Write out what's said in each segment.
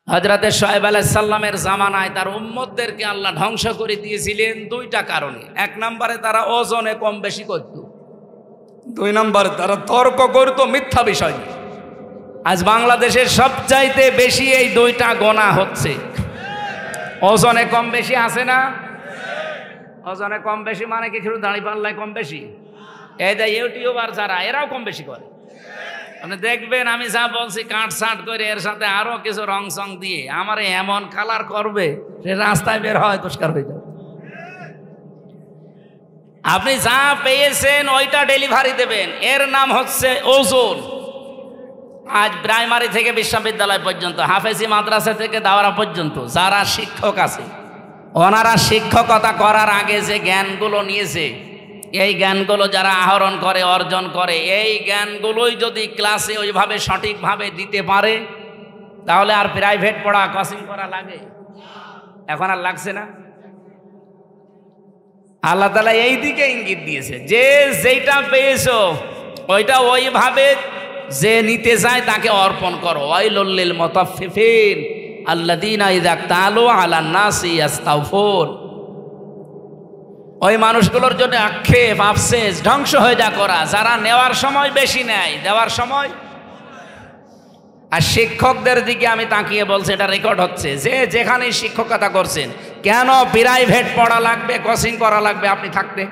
হযরতে শুআয়ব আলাইহিস সালামের জামানায় তার উম্মতদেরকে আল্লাহ ধ্বংস করে দিয়েছিলেন দুইটা কারণে। এক নম্বরে তারা ওজনে কম বেশি করত, দুই নম্বরে তারা তর্ক করত মিথ্যা বিষয় নিয়ে। আজ বাংলাদেশের সবচাইতে বেশি এই দুইটা গোনা হচ্ছে। ওজনে কম বেশি আছে না? ওজনে কম বেশি মানে কি শুধু দাড়ি পাল্লায় কম বেশি? এই যে ইউটিউবার যারা, এরাও কম বেশি করে। আপনি দেখবেন আমি যা বলছি কাটছাট করে এর সাথে আরো কিছু রং সং দিয়ে আমার এমন কালার করবে সে রাস্তায় বের হয় দুষ্কার হয়ে যাবে। আপনি যা পেয়েছেন ওইটা ডেলিভারি দেবেন, এর নাম হচ্ছে ওজন। আজ প্রাইমারি থেকে বিশ্ববিদ্যালয় পর্যন্ত, হাফেজি মাদ্রাসা থেকে দাওরা পর্যন্ত যারা শিক্ষক আছে, ওনারা শিক্ষকতা করার আগে যে জ্ঞানগুলো নিয়েছে, এই জ্ঞানগুলো যারা আহরণ করে, অর্জন করে, এই জ্ঞানগুলোই যদি ক্লাসে ওইভাবে সঠিকভাবে দিতে পারে তাহলে আর প্রাইভেট পড়া, কোচিং করা লাগে? এখন আর লাগছে না। আল্লাহ তাআলা এই দিকে ইঙ্গিত দিয়েছে যে যেটা পেয়েছো ওইটা ওইভাবে যে নিতে যায় তাকে অর্পণ করো। ওয়াইলুল লিল মুতাফফিফিন আল্লাযীনা ইযা তালু আলান নাসি ইস্তাওফুন। ওই মানুষগুলোর জন্য আক্ষেপ, আফসোস, ধ্বংস হয়ে যা করা যারা নেওয়ার সময় বেশি নেয়, দেওয়ার সময়। আর শিক্ষকদের দিকে আমি তাকিয়ে বলছি, এটা রেকর্ড হচ্ছে, যে যেখানে শিক্ষকতা করছেন কেন প্রাইভেট পড়া লাগবে, কোচিং করা লাগবে আপনি থাকতে?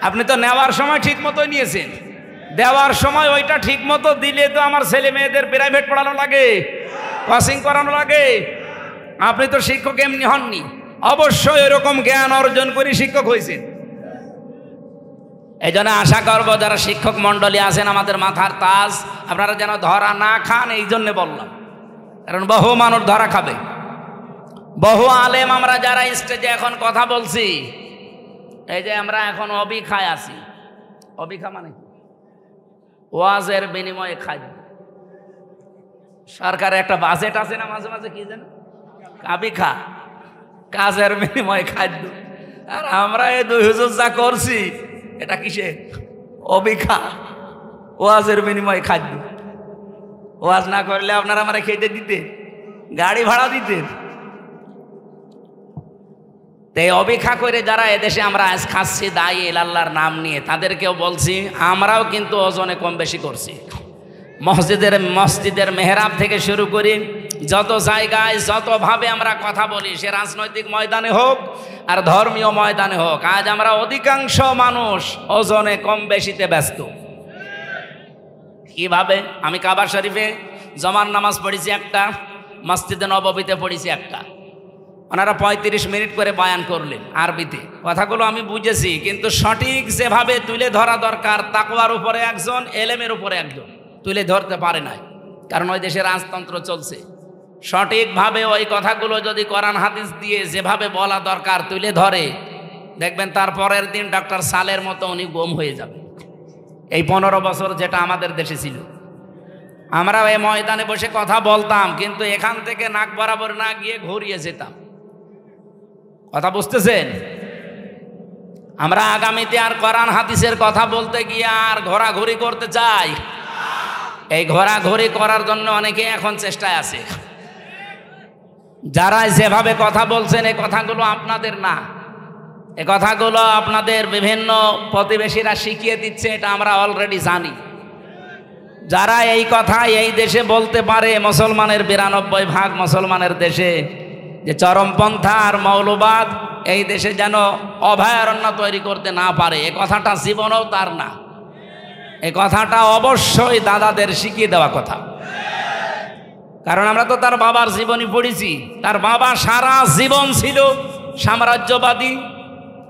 আপনি তো নেওয়ার সময় ঠিক মতোই নিয়েছেন, দেওয়ার সময় ওইটা ঠিক মতো দিলে তো আমার ছেলে মেয়েদের প্রাইভেট পড়ানো লাগে, কোচিং করানো লাগে। আপনি তো শিক্ষক এমনি হননি, অবশ্যই এরকম জ্ঞান অর্জন করে শিক্ষক হয়েছেন। এই জন্য আশা করবো যারা শিক্ষক মন্ডলী আছেন আমাদের মাথার তাজ, আপনারা যেন ধরা না খান, এই জন্য বললাম। কারণ বহু মানুষ ধরা খাবে। বহু আলেম আমরা যারা স্টেজে এখন কথা বলছি, এই যে আমরা এখন অবিখায় আছি। অবিখা মানে ওয়াজের বিনিময়ে খাদ্য। সরকারের একটা বাজেট আছে না মাঝে মাঝে, কি যেন কাবিখা, কাজের বিনিময়ে খাদ্য। আর আমরা এই 2 হুজুর যা করছি এটা কিসে? অবিখা, ওয়াজের বিনিময়ে খাদ্য। ওয়াজ না করলে আপনারা আমরা খেতে দিতেন, গাড়ি ভাড়া দিতেন। এই অবিখা করে যারা এদেশে আমরা আজ খাচ্ছি দায়ী আল্লাহর নাম নিয়ে, তাদেরকেও বলছি আমরাও কিন্তু ওজনে কম বেশি করছি। মসজিদের মেহরাব থেকে শুরু করি যত জায়গায় যতভাবে আমরা কথা বলি, সে রাজনৈতিক ময়দানে হোক আর ধর্মীয় ময়দানে হোক, আজ আমরা অধিকাংশ মানুষ ওজনে কম বেশিতে ব্যস্ত। কিভাবে? আমি কাবা শরীফে জমার নামাজ পড়েছি একটা, মসজিদে নববীতে পড়েছি একটা। ওনারা 35 মিনিট করে বয়ান করলেন আরবিতে। কথাগুলো আমি বুঝেছি, কিন্তু সঠিক যেভাবে তুলে ধরা দরকার, তাকওয়ার উপরে একজন, এলেমের উপরে একজন, তুলে ধরতে পারে নাই। কারণ ওই দেশে রাজতন্ত্র চলছে। সঠিকভাবে ওই কথাগুলো যদি কোরআন হাদিস দিয়ে যেভাবে বলা দরকার তুলে ধরে, দেখবেন তার পরের দিন ডক্টর সালের মতো উনি গুম হয়ে যাবে। এই 15 বছর যেটা আমাদের দেশে ছিল, আমরা এই ময়দানে বসে কথা বলতাম, কিন্তু এখান থেকে নাক বরাবর না গিয়ে ঘুরিয়ে যেতাম। কথা বুঝতেছেন? আমরা আগামীতে আর কোরআন হাদিসের কথা বলতে গিয়ে আর ঘোরাঘুরি করতে চাই? এই ঘোরাঘুরি করার জন্য অনেকে এখন চেষ্টায় আছে। যারা যেভাবে কথা বলছেন এই কথাগুলো আপনাদের না, এই কথাগুলো আপনাদের বিভিন্ন প্রতিবেশীরা শিখিয়ে দিচ্ছে, এটা আমরা অলরেডি জানি। যারা এই কথা এই দেশে বলতে পারে, মুসলমানের 92% মুসলমানের দেশে, যে চরমপন্থা আর মৌলবাদ এই দেশে যেন অভয়ারণ্য তৈরি করতে না পারে, এ কথাটা জীবনেও তার না। এই কথাটা অবশ্যই দাদাদের শিখিয়ে দেওয়া কথা। কারণ আমরা তো তার বাবার জীবনী পড়েছি। তার বাবা সারা জীবন ছিল সাম্রাজ্যবাদী,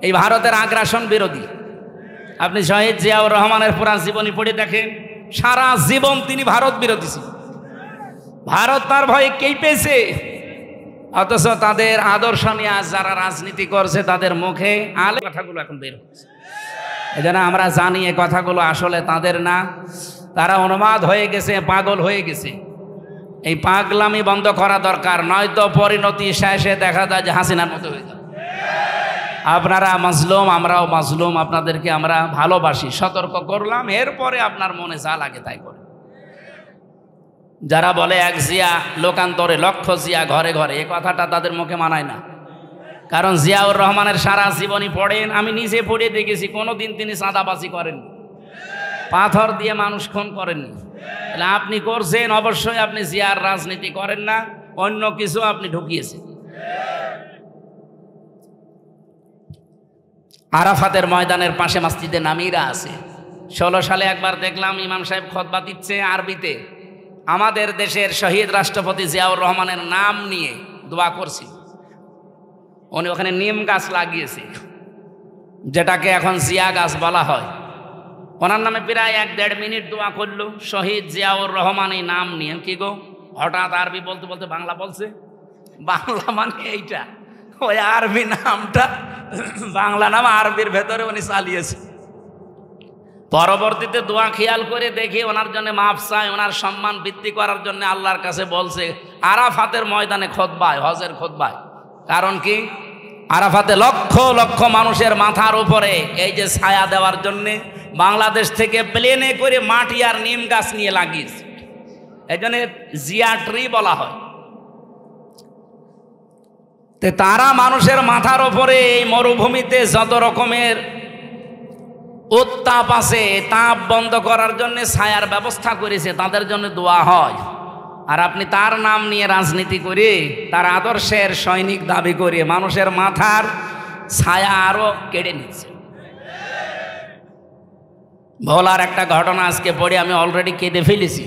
এই ভারতের আগ্রাসন বিরোধী। আপনি শহীদ জিয়াউর রহমানের পুরা জীবনী পড়ে দেখেন, সারা জীবন তিনি ভারত বিরোধী ছিল। ভারত তার ভয়ে কেঁপেছে, অথচ তাদের আদর্শ নিয়ে আজ যারা রাজনীতি করছে তাদের মুখে আলে কথাগুলো এখন বের হচ্ছে। এই জন্য আমরা জানি এ কথাগুলো আসলে তাদের না, তারা উন্মাদ হয়ে গেছে, পাগল হয়ে গেছে। এই পাগলামি বন্ধ করা দরকার, নয়তো পরিণতি শেষে দেখা যায় যে হাসিনার মতো হয়ে যাবে। আপনারা মাজলুম, আমরাও মাজলুম, আপনাদেরকে আমরা ভালোবাসি, সতর্ক করলাম, এরপরে আপনার মনে যা লাগে তাই করে। যারা বলে এক জিয়া লোকান্তরে লক্ষ জিয়া ঘরে ঘরে, এ কথাটা তাদের মুখে মানায় না। কারণ জিয়াউর রহমানের সারা জীবনী পড়েন, আমি নিজে পড়ে দেখেছি, কোনোদিন তিনি চাঁদাবাজি করেননি, পাথর দিয়ে মানুষ খুন করেননি। তাহলে আপনি করছেন, অবশ্যই আপনি জিয়ার রাজনীতি করেন না, অন্য কিছু আপনি ঢুকিয়েছেন। আরাফাতের ময়দানের পাশে মসজিদে নামিরা আছে। 16 সালে একবার দেখলাম ইমাম সাহেব খুতবা দিচ্ছে আরবিতে, আমাদের দেশের শহীদ রাষ্ট্রপতি জিয়াউর রহমানের নাম নিয়ে দোয়া করছি। উনি ওখানে নিম গাছ লাগিয়েছে, যেটাকে এখন জিয়া গাছ বলা হয়। ওনার নামে প্রায় 1-1.5 মিনিট দোয়া করলো, শহীদ জিয়াউর রহমান এই নাম নিয়ে। কি গো, হঠাৎ আরবি বলতে বলতে বাংলা বলছে? বাংলা মানে এইটা, ওই আরবি নামটা বাংলা নাম আরবির ভেতরে উনি চালিয়েছে। পরবর্তীতে দোয়া খেয়াল করে দেখি ওনার জন্য মাফ চায়, ওনার সম্মান বৃদ্ধি করার জন্য আল্লাহর কাছে বলছে আরাফাতের ময়দানে খুতবায়, হজের খুতবায়। কারণ কি, আরাফাতে লক্ষ লক্ষ মানুষের মাথার উপরে এই যে ছায়া দেওয়ার জন্যে বাংলাদেশ থেকে প্লেনে করে মাটি আর নিম গাছ নিয়ে লাগিয়েছে, এই জন্য জিয়া ট্রি বলা হয়। তারা মানুষের মাথার উপরে এই মরুভূমিতে যত রকমের উত্তাপ আছে, তাপ বন্ধ করার জন্য ছায়ার ব্যবস্থা করেছে, তাদের জন্য দোয়া হয়। আর আপনি তার নাম নিয়ে রাজনীতি করে, তার আদর্শের সৈনিক দাবি করে মানুষের মাথার ছায়া আরো কেড়ে নিচ্ছে। ভোলার একটা ঘটনা আজকে পড়ে আমি অলরেডি কেঁদে ফেলেছি।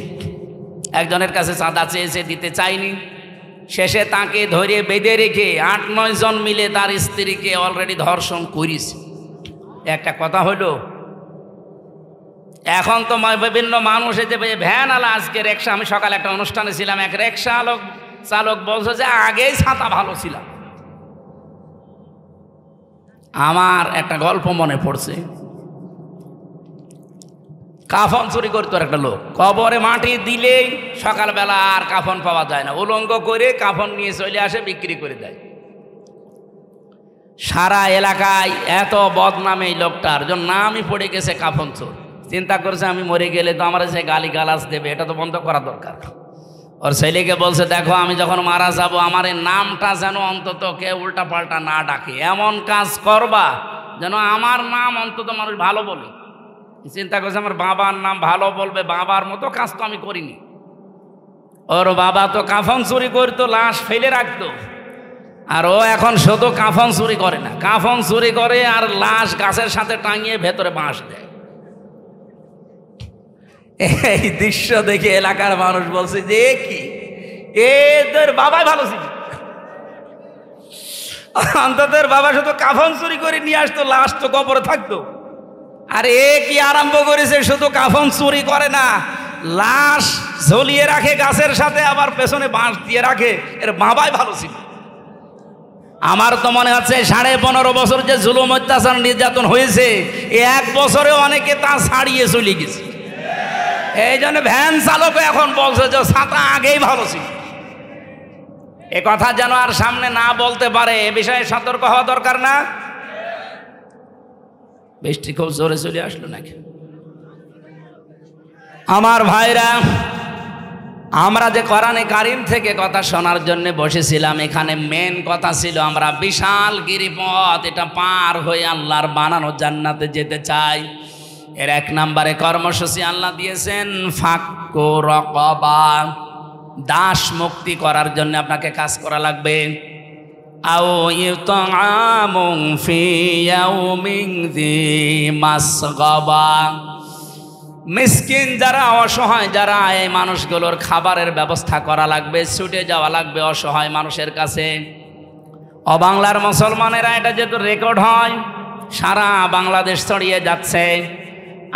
একজনের কাছে চাঁদা চেয়েছে, দিতে চাইনি, শেষে তাকে ধরে বেঁধে রেখে 8-9 জন মিলে তার স্ত্রীকে অলরেডি ধর্ষণ করেছে। একটা কথা হলো, এখন তো বিভিন্ন মানুষ এই যে ভ্যান আলা, আজকে রিক্সা, আমি সকালে একটা অনুষ্ঠানে ছিলাম, এক রিক্সা চালক বলছে যে আগেই ছাতা ভালো ছিলাম। আমার একটা গল্প মনে পড়ছে, কাফন চুরি করতো একটা লোক, কবরে মাটি দিলেই সকালবেলা আর কাফন পাওয়া যায় না, উলঙ্গ করে কাফন নিয়ে চলে আসে, বিক্রি করে দেয়। সারা এলাকায় এত বদনামে এই লোকটার জন্য নামই পড়ে গেছে কাফন চোর। চিন্তা করছে আমি মরে গেলে তো আমার সে গালি গালাজ দেবে, এটা তো বন্ধ করা দরকার। ওর ছেলেকে বলছে, দেখো আমি যখন মারা যাব আমার এই নামটা যেন অন্তত কেউ উল্টা পাল্টা না ডাকে, এমন কাজ করবা যেন আমার নাম অন্তত মানুষ ভালো বলে। চিন্তা করছে আমার বাবার নাম ভালো বলবে, বাবার মতো কাজ তো আমি করিনি। ওর বাবা তো কাফন চুরি করতো, লাশ ফেলে রাখতো, আর ও এখন শুধু কাফন চুরি করে না, কাফন চুরি করে আর লাশ গাছের সাথে টাঙিয়ে ভেতরে বাঁশ দেয়। এই দৃশ্য দেখে এলাকার মানুষ বলছে যে কি এদের বাবাই ভালো ছিল, অন্তত বাবা শুধু কাফন চুরি করে নিয়ে আসতো, লাশ তো কবরে থাকতো। আর এ কি আরম্ভ করেছে, শুধু কাফন চুরি করে না, লাশ ঝুলিয়ে রাখে গাছের সাথে, আবার পেছনে বাঁশ দিয়ে রাখে। এর বাবাই ভালো ছিল। আমার তো মনে হচ্ছে 15.5 বছর যে জুলুম অত্যাচার নির্যাতন হয়েছে, 1 বছরে অনেকে তা ছাড়িয়ে চলে গেছে। এই জন্য ভ্যান চালক এখন বলছে যে ছাতা আগেই ভালো ছিল। এ কথা যেন আর সামনে না বলতে পারে, এ বিষয়ে সতর্ক হওয়া দরকার না? বৃষ্টি খুব জোরে চলে আসলো নাকি? আমার ভাইরা, আমরা যে কোরআনে কারিম থেকে কথা শোনার জন্য বসেছিলাম, এখানে মেন কথা ছিল আমরা বিশাল গিরিপথ, এটা পার হয়ে আল্লাহর বানানো জান্নাতে যেতে চাই। এর 1 নম্বরে কর্মসূচি আল্লাহ দিয়েছেন ফাক্কু রাকাবা, দাস মুক্তি করার জন্য আপনাকে কাজ করা লাগবে। আও ইউতআমুন ফি ইয়াউমিন যি মাসগাবা, মিসকিন যারা, অসহায় যারা, এই মানুষগুলোর খাবারের ব্যবস্থা করা লাগবে, ছুটে যাওয়া লাগবে অসহায় মানুষের কাছে। অবাংলার মুসলমানেরা এটা যেহেতু রেকর্ড হয়, সারা বাংলাদেশ ছড়িয়ে যাচ্ছে,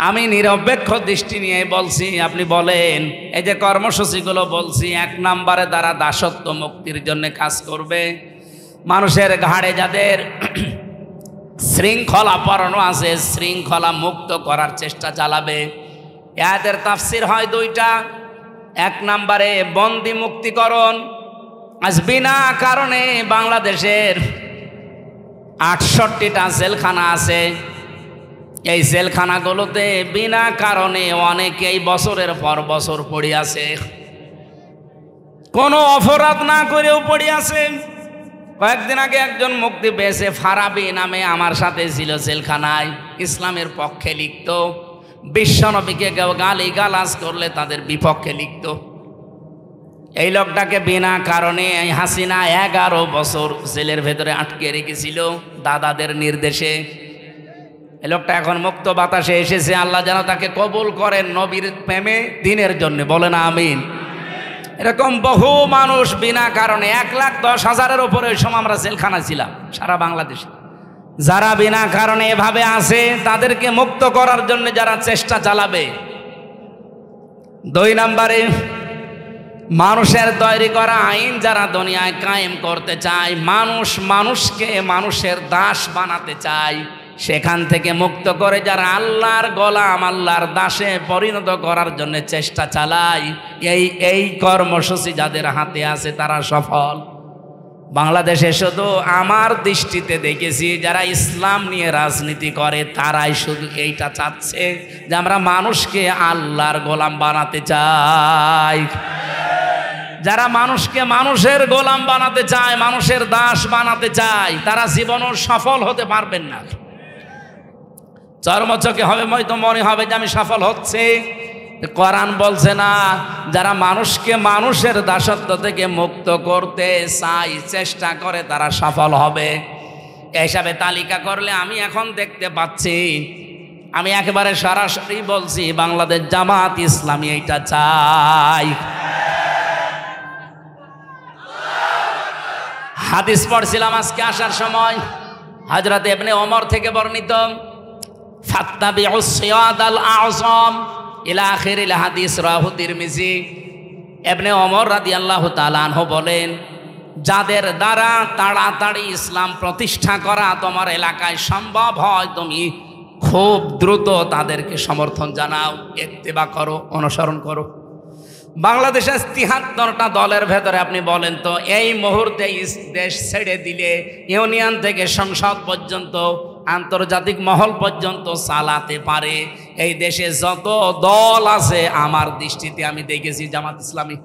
আমি নিরপেক্ষ দৃষ্টি নিয়ে বলছি, আপনি বলেন এই যে কর্মসূচিগুলো বলছি, 1 নম্বরে তারা দাসত্ব মুক্তির জন্য কাজ করবে। মানুষের ঘাড়ে যাদের শৃঙ্খলা পরানো আছে, শৃঙ্খলা মুক্ত করার চেষ্টা চালাবে। এদের তাফসির হয় 2টা। 1 নম্বরে বন্দি মুক্তিকরণ। আজ বিনা কারণে বাংলাদেশের 68টা জেলখানা আছে। এই জেলখানাগুলোতে বিনা কারণে অনেকেই বছরের পর বছর পড়ে আছে। কোনো অপরাধ না করেও পড়ে আছে। কয়েকদিন আগে একজন মুক্তি পেয়েছে, ফারাবি নামে, আমার সাথে ছিল জেলখানায়, ইসলামের পক্ষে লিখত, বিশ্বনবীকে কেউ গালি গালাজ করলে তাদের বিপক্ষে লিখত। এই লোকটাকে বিনা কারণে এই হাসিনা 11 বছর জেলের ভেতরে আটকে রেখেছিল দাদাদের নির্দেশে। এই লোকটা এখন মুক্ত বাতাসে এসেছে, আল্লাহ যেন তাকে কবুল করেন নবীর প্রেমে, দিনের জন্য, বলেন আমিন। এরকম বহু মানুষ বিনা কারণে 1,10,000-এর উপরে ওই সময় আমরা জেলখানা ছিলাম সারা বাংলাদেশে, যারা বিনা কারণে এভাবে আছে তাদেরকে মুক্ত করার জন্য যারা চেষ্টা চালাবে। 2 নম্বরে, মানুষের তৈরি করা আইন যারা দুনিয়ায় কায়েম করতে চায়, মানুষকে মানুষের দাস বানাতে চায়, সেখান থেকে মুক্ত করে যারা আল্লাহর গোলাম, আল্লাহর দাসে পরিণত করার জন্য চেষ্টা চালায়, এই কর্মসূচি যাদের হাতে আছে তারা সফল। বাংলাদেশে শুধু আমার দৃষ্টিতে দেখেছি যারা ইসলাম নিয়ে রাজনীতি করে তারাই শুধু এইটা চাচ্ছে যে আমরা মানুষকে আল্লাহর গোলাম বানাতে চাই। যারা মানুষকে মানুষের গোলাম বানাতে চায়, মানুষের দাস বানাতে চায়, তারা জীবনও সফল হতে পারবেন না। চর্মচকে হবে, হয়তো মনে হবে যে আমি সফল হচ্ছে, কোরআন বলছে না। যারা মানুষকে মানুষের দাসত্ব থেকে মুক্ত করতে চায়, চেষ্টা করে, তারা সফল হবে। এই হিসাবে তালিকা করলে আমি এখন দেখতে পাচ্ছি, আমি একেবারে সরাসরি বলছি, বাংলাদেশ জামাত ইসলামী এইটা চাই। হাদিস পড়ছিলাম আজকে আসার সময়, হযরত ইবনে ওমর থেকে বর্ণিত, ফাত্তাবিউস সিয়াদাল আযম ইলা আখিরিল হাদিস, রাহু তিরমিজি। ইবনে ওমর রাদিয়াল্লাহু তাআলা আনহু বলেন, যাদের দ্বারা তাড়াতাড়ি ইসলাম প্রতিষ্ঠা করা তোমার এলাকায় সম্ভব হয়, তুমি খুব দ্রুত তাদেরকে সমর্থন জানাও, ইত্তেবা করো, অনুসরণ করো। বাংলাদেশে 73টা দলের ভেতরে আপনি বলেন তো, এই মুহূর্তে দেশ ছেড়ে দিলে ইউনিয়ন থেকে সংসদ পর্যন্ত, আন্তর্জাতিক মহল পর্যন্ত চালাতে পারে এই দেশে যত দল আছে, আমার দৃষ্টিতে আমি দেখেছি জামাত ইসলামী।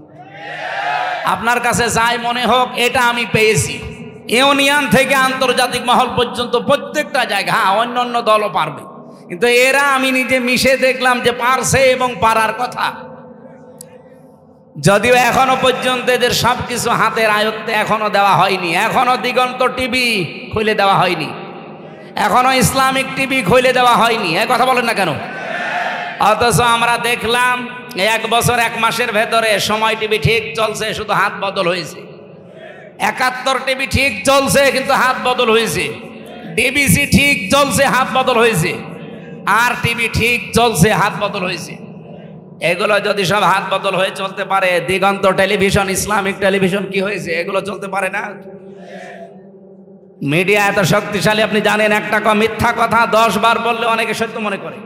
আপনার কাছে যাই মনে হোক, এটা আমি পেয়েছি। ইউনিয়ন থেকে আন্তর্জাতিক মহল পর্যন্ত প্রত্যেকটা জায়গা, হ্যাঁ অন্য অন্য দলও পারবে, কিন্তু এরা আমি নিজে মিশে দেখলাম যে পারছে এবং পারার কথা। যদিও এখনো পর্যন্ত এদের সবকিছু হাতের আয়ত্তে এখনো দেওয়া হয়নি, এখনো দিগন্ত টিভি খুলে দেওয়া হয়নি, এখনো ইসলামিক টিভি খুলে দেওয়া হয়নি। এই কথা বলেন না কেন? অথচ আমরা দেখলাম 1 বছর 1 মাসের ভেতরে সময় টিভি ঠিক চলছে, শুধু হাত বদল হয়েছে। 71 টিভি ঠিক চলছে, কিন্তু হাত বদল হয়েছে। ডিবিসি ঠিক চলছে, হাত বদল হয়েছে। আর টিভি ঠিক চলছে, হাত বদল হয়েছে। এগুলো যদি সব হাত বদল হয়ে চলতে পারে, দিগন্ত টেলিভিশন, ইসলামিক টেলিভিশন কি হয়েছে? এগুলো চলতে পারে না। মিডিয়া এত শক্তিশালী আপনি জানেন, একটা মিথ্যা কথা 10 বার বললে অনেকে সত্য মনে করে,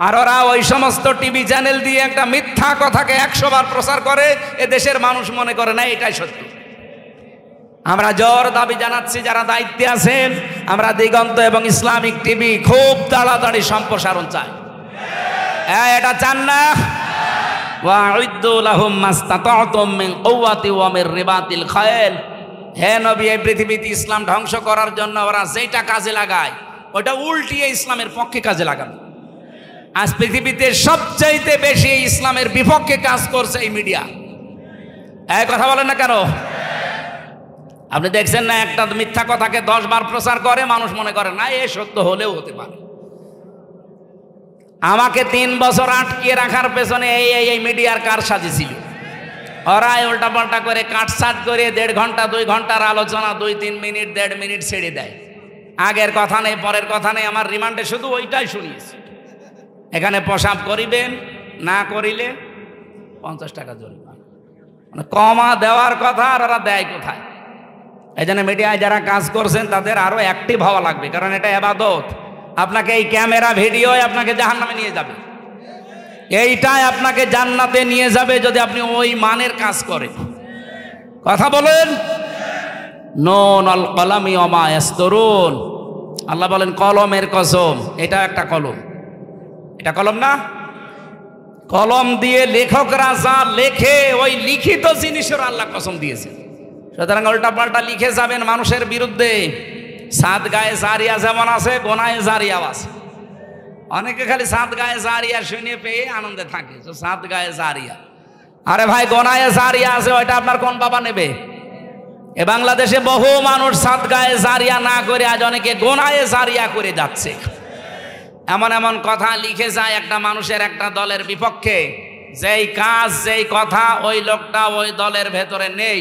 আর ওরা ওই সমস্ত টিভি চ্যানেল দিয়ে একটা মিথ্যা কথাকে 100 বার প্রচার করে, এ দেশের মানুষ মনে করে না এটাই সত্য। আমরা জোর দাবি জানাচ্ছি, যারা দায়িত্বে আছেন, আমরা দিগন্ত এবং ইসলামিক টিভি খুব তাড়াতাড়ি সম্প্রসারণ চাই। এটা চান না? ওয়া'ইদ্দু লাহুম মাসতাতা'তুম মিন কুওয়াতি ওয়া মির রিবাতিল খায়ল। হে নবী, এই পৃথিবীতে ইসলাম ধ্বংস করার জন্য ওরা যেটা কাজে লাগায়, ওটা উল্টিয়ে ইসলামের পক্ষে কাজে লাগানো। আজ পৃথিবীতে সবচাইতে বেশি ইসলামের বিপক্ষে কাজ করছে এই মিডিয়া। এই কথা বলেন না কেন? আপনি দেখছেন না, একটা মিথ্যা কথাকে 10 বার প্রচার করে, মানুষ মনে করে না এ সত্য হলেও হতে পারে। আমাকে 3 বছর আটকিয়ে রাখার পেছনে এই মিডিয়ার কারসাজি ছিল। ওরা উল্টা পাল্টা করে কাটসাট করে 1.5 ঘন্টা 2 ঘন্টার আলোচনা 2-3 মিনিট 1.5 মিনিট ছেড়ে দেয়। আগের কথা নেই, পরের কথা নেই, আমার রিমান্ডে শুধু ওইটাই শুনিয়েছি। এখানে পেশাব করিবেন, না করিলে 50 টাকা জরিমানা। মানে কমা দেওয়ার কথা, আর ওরা দেয় কোথায়? এই জন্য মিডিয়ায় যারা কাজ করছেন তাদের আরো অ্যাক্টিভ হওয়া লাগবে, কারণ এটা ইবাদত। আপনাকে এই ক্যামেরা ভিডিও আপনাকে জাহান্নামে নিয়ে যাবে, এইটাই আপনাকে জান্নাতে নিয়ে যাবে যদি আপনি ওই মানের কাজ করেন। কথা বলেন। নুন আল কলামি ওয়া মা ইয়াসতুরুন। আল্লাহ বলেন কলমের কসম, এটা একটা কলম। এটা কলম না? কলম দিয়ে লেখকরা যা লেখে ওই লিখিত জিনিসের আল্লাহ কসম দিয়েছেন। সুতরাং উল্টা পাল্টা লিখে যাবেন মানুষের বিরুদ্ধে। সাত গায়ে জারিয়া যেমন আছে, গোনায় জারিয়াও আছে। অনেকে খালি সাত গায়ে জারিয়া শুনে পেয়ে আনন্দে থাকে, তো সাত গায়ে জারিয়া। আরে ভাই, গোনায় জারিয়া আছে, ওইটা আপনার কোন বাবা নেবে? এ বাংলাদেশে বহু মানুষ সাত গায়ে জারিয়া না করে আজ অনেকে গোনায় জারিয়া করে যাচ্ছে। এমন এমন কথা লিখে যায় একটা মানুষের, একটা দলের বিপক্ষে, যেই কাজ যেই কথা ওই লোকটা ওই দলের ভেতরে নেই।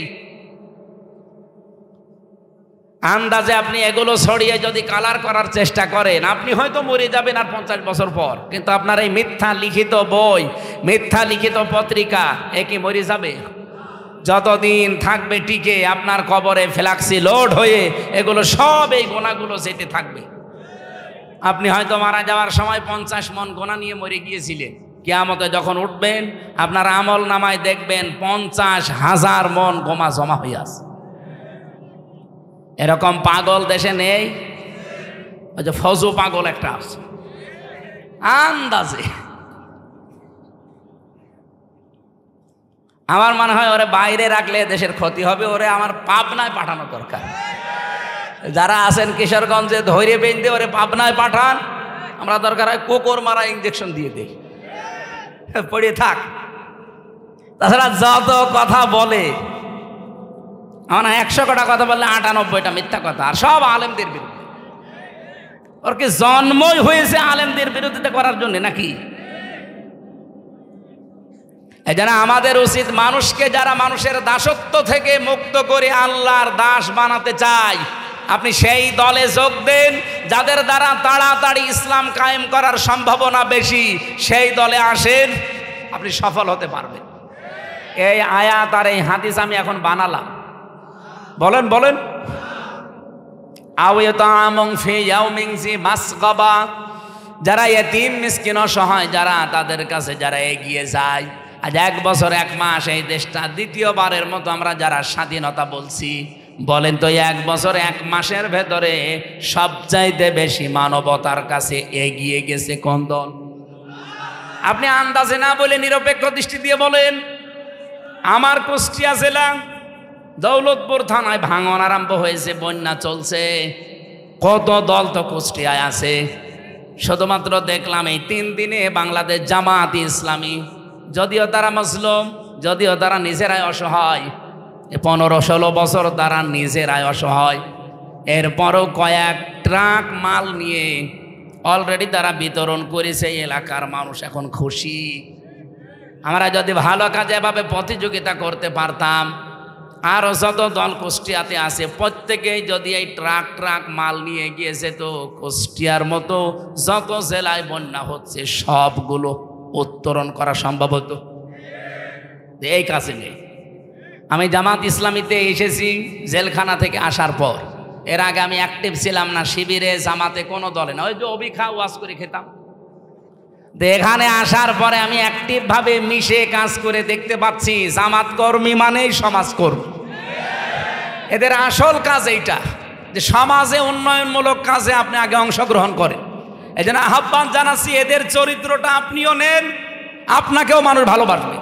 আন্দাজে আপনি এগুলো ছড়িয়ে যদি কালার করার চেষ্টা করেন, আপনি হয়তো মরে যাবেন আর 50 বছর পর, কিন্তু আপনার এই মিথ্যা লিখিত বই, মিথ্যা লিখিত পত্রিকা এ কি মরে যাবে? যতদিন থাকবে টিকে আপনার কবরে ফ্ল্যাক্সি লোড হয়ে এগুলো সব এই গোনাগুলো যেতে থাকবে। আপনি হয়তো মারা যাওয়ার সময় 50 মন গোনা নিয়ে মরে গিয়েছিলেন, কিয়ামতে যখন উঠবেন আপনার আমল নামায় দেখবেন 50,000 মন গোমা জমা হয়ে আছে। এরকম পাগল দেশে নেই? ওই যে ফজু পাগল একটা আছে, আন্দাজে। আমার মনে হয় ওরে বাইরে রাখলে দেশের ক্ষতি হবে, ওরে আমার পাবনায় পাঠানো দরকার। যারা আছেন কিশোরগঞ্জে ধৈর্য বেঁধে ওরে পাবনায় পাঠান, আমরা দরকার হয় কোকর মারা ইঞ্জেকশন দিয়ে দিই, পড়ে থাক। তাছাড়া যত কথা বলে, আমার 100টা কথা বললে 98টা মিথ্যা কথা, আর সব আলেমদের বিরুদ্ধে। ওর কি জন্মই হয়েছে আলেমদের বিরোধিতা করার জন্য নাকি? এই জন্য আমাদের উচিত মানুষকে, যারা মানুষের দাসত্ব থেকে মুক্ত করে আল্লাহর দাস বানাতে চায়, আপনি সেই দলে যোগ দেন যাদের দ্বারা তাড়াতাড়ি ইসলাম কায়েম করার সম্ভাবনা বেশি। সেই দলে আসেন, আপনি সফল হতে পারবেন। এই আয়াত আর এই হাদিস আমি এখন বানালাম। বলেন বলেন। যারা এতিম মিসকিন অসহায়, যারা তাদের কাছে যারা এগিয়ে যায়, আজ 1 বছর 1 মাস এই দেশটা দ্বিতীয়বারের মতো আমরা যারা স্বাধীনতা বলছি, বলেন তো 1 বছর 1 মাসের ভেতরে সবচাইতে বেশি মানবতার কাছে এগিয়ে গেছে কোন দল? আপনি আন্দাজে না বলে নিরপেক্ষ দৃষ্টি দিয়ে বলেন। আমার কুষ্টিয়া জেলা দৌলতপুর থানায় ভাঙন আরম্ভ হয়েছে, বন্যা চলছে, কত দল তো কুষ্টিয়ায় আছে। শুধুমাত্র দেখলাম এই 3 দিনে বাংলাদেশ জামাত ইসলামী, যদিও তারা মুসলিম, যদিও তারা নিজেরাই অসহায়, 15-16 বছর তারা নিজেরাই অসহায়, এরপরও কয়েক ট্রাক মাল নিয়ে অলরেডি তারা বিতরণ করেছে। এলাকার মানুষ এখন খুশি। আমরা যদি ভালো কাজে এভাবে প্রতিযোগিতা করতে পারতাম, আর যত দল কুষ্টিয়াতে আছে প্রত্যেকেই যদি এই ট্রাক মাল নিয়ে গিয়েছে, তো কুষ্টিয়ার মতো যত জেলায় বন্যা হচ্ছে সবগুলো উত্তরণ করা সম্ভব হতো। এই কাছে নেই। আমি জামাত ইসলামীতে এসেছি জেলখানা থেকে আসার পর। এর আগে আমি অ্যাক্টিভ ছিলাম না শিবিরে, জামাতে, কোনো দলে না, ওই যে অবিখা ওয়াজ করে খেতাম। এখানে আসার পরে আমি অ্যাক্টিভভাবে মিশে কাজ করে দেখতে পাচ্ছি জামাত কর্মী মানেই সমাজকর্মী। এদের আসল কাজ এইটা যে সমাজে উন্নয়নমূলক কাজে আপনি আগে অংশগ্রহণ করেন। এই জন্য আহ্বান জানাচ্ছি, এদের চরিত্রটা আপনিও নেন, আপনাকেও মানুষ ভালোবাসবে।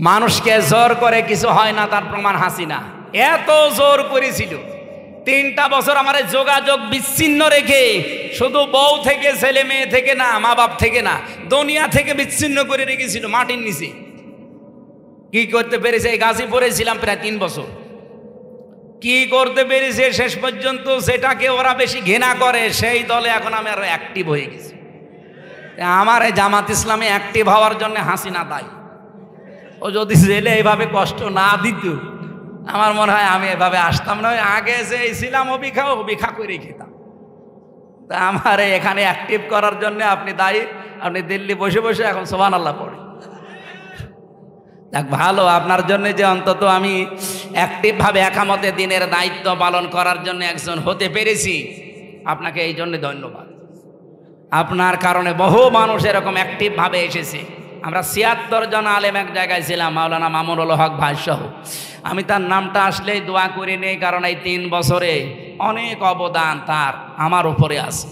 মানুষকে জোর করে কিছু হয় না, তার প্রমাণ হাসিনা। এত জোর করেছিল, 3টা বছর আমার যোগাযোগ বিচ্ছিন্ন রেখে, শুধু বউ থেকে, ছেলে মেয়ে থেকে না, মা বাপ থেকে না, দুনিয়া থেকে বিচ্ছিন্ন করে রেখেছিল মাটির নিচে। কি করতে পেরেছে? এই গাজীপুরে ছিলাম প্রায় 3 বছর। কি করতে পেরেছে শেষ পর্যন্ত? সেটাকে ওরা বেশি ঘৃণা করে, সেই দলে এখন আমি আরো অ্যাক্টিভ হয়ে গেছি। আমার এই জামাত ইসলামে অ্যাক্টিভ হওয়ার জন্য হাসিনা দায়ী। ও যদি জেলে এইভাবে কষ্ট না দিত, আমার মনে হয় আমি এভাবে আসতাম না। আগে যে ছিলাম অবিখা করে খেতাম। তা আমার এখানে অ্যাক্টিভ করার জন্য আপনি দায়ী। আপনি দিল্লি বসে বসে এখন সুবহানাল্লাহ পড়ে। দেখ, ভালো আপনার জন্য যে অন্তত আমি অ্যাক্টিভভাবে একামতে দিনের দায়িত্ব পালন করার জন্য একজন হতে পেরেছি, আপনাকে এই জন্য ধন্যবাদ। আপনার কারণে বহু মানুষ এরকম অ্যাক্টিভভাবে এসেছে। আমরা 76 জন আলেম এক জায়গায় ছিলাম, মাওলানা মামুনুল হক ভাই সহ। আমি তার নামটা আসলেই দোয়া করে নেই, কারণ এই 3 বছরে অনেক অবদান তার আমার উপরে আছে।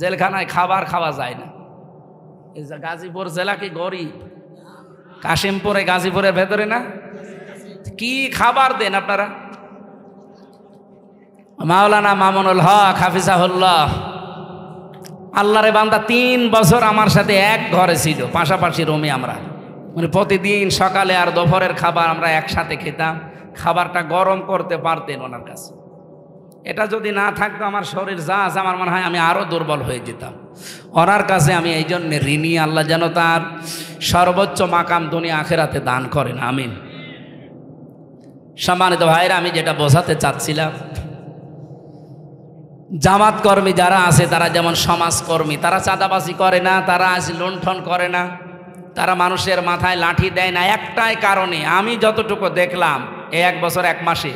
জেলখানায় খাবার খাওয়া যায় না, এই যে গাজীপুর জেলা কি গরিব? কাশিমপুরে, গাজীপুরের ভেতরে না? কি খাবার দেন আপনারা? মাওলানা মামুনুল হক হাফিজাহুল্লাহ, আল্লাহরে বান্দা, 3 বছর আমার সাথে এক ঘরে ছিল, পাশাপাশি রুমে আমরা। মানে প্রতিদিন সকালে আর দুপুরের খাবার আমরা একসাথে খেতাম। খাবারটা গরম করতে পারতেন ওনার কাছে। এটা যদি না থাকতো আমার শরীর যা আছে, আমার মনে হয় আমি আরও দুর্বল হয়ে যেতাম। ওনার কাছে আমি এই জন্য ঋণী। আল্লাহ যেন তার সর্বোচ্চ মাকাম দুনিয়া আখেরাতে দান করেন, আমিন। সম্মানিত ভাইরা, আমি যেটা বোঝাতে চাচ্ছিলাম, জামাত কর্মী যারা আছে তারা যেমন সমাজকর্মী, তারা চাঁদাবাজি করে না, তারা আজ লুণ্ঠন করে না, তারা মানুষের মাথায় লাঠি দেয় না। একটাই কারণে, আমি যতটুকু দেখলাম এই 1 বছর 1 মাসে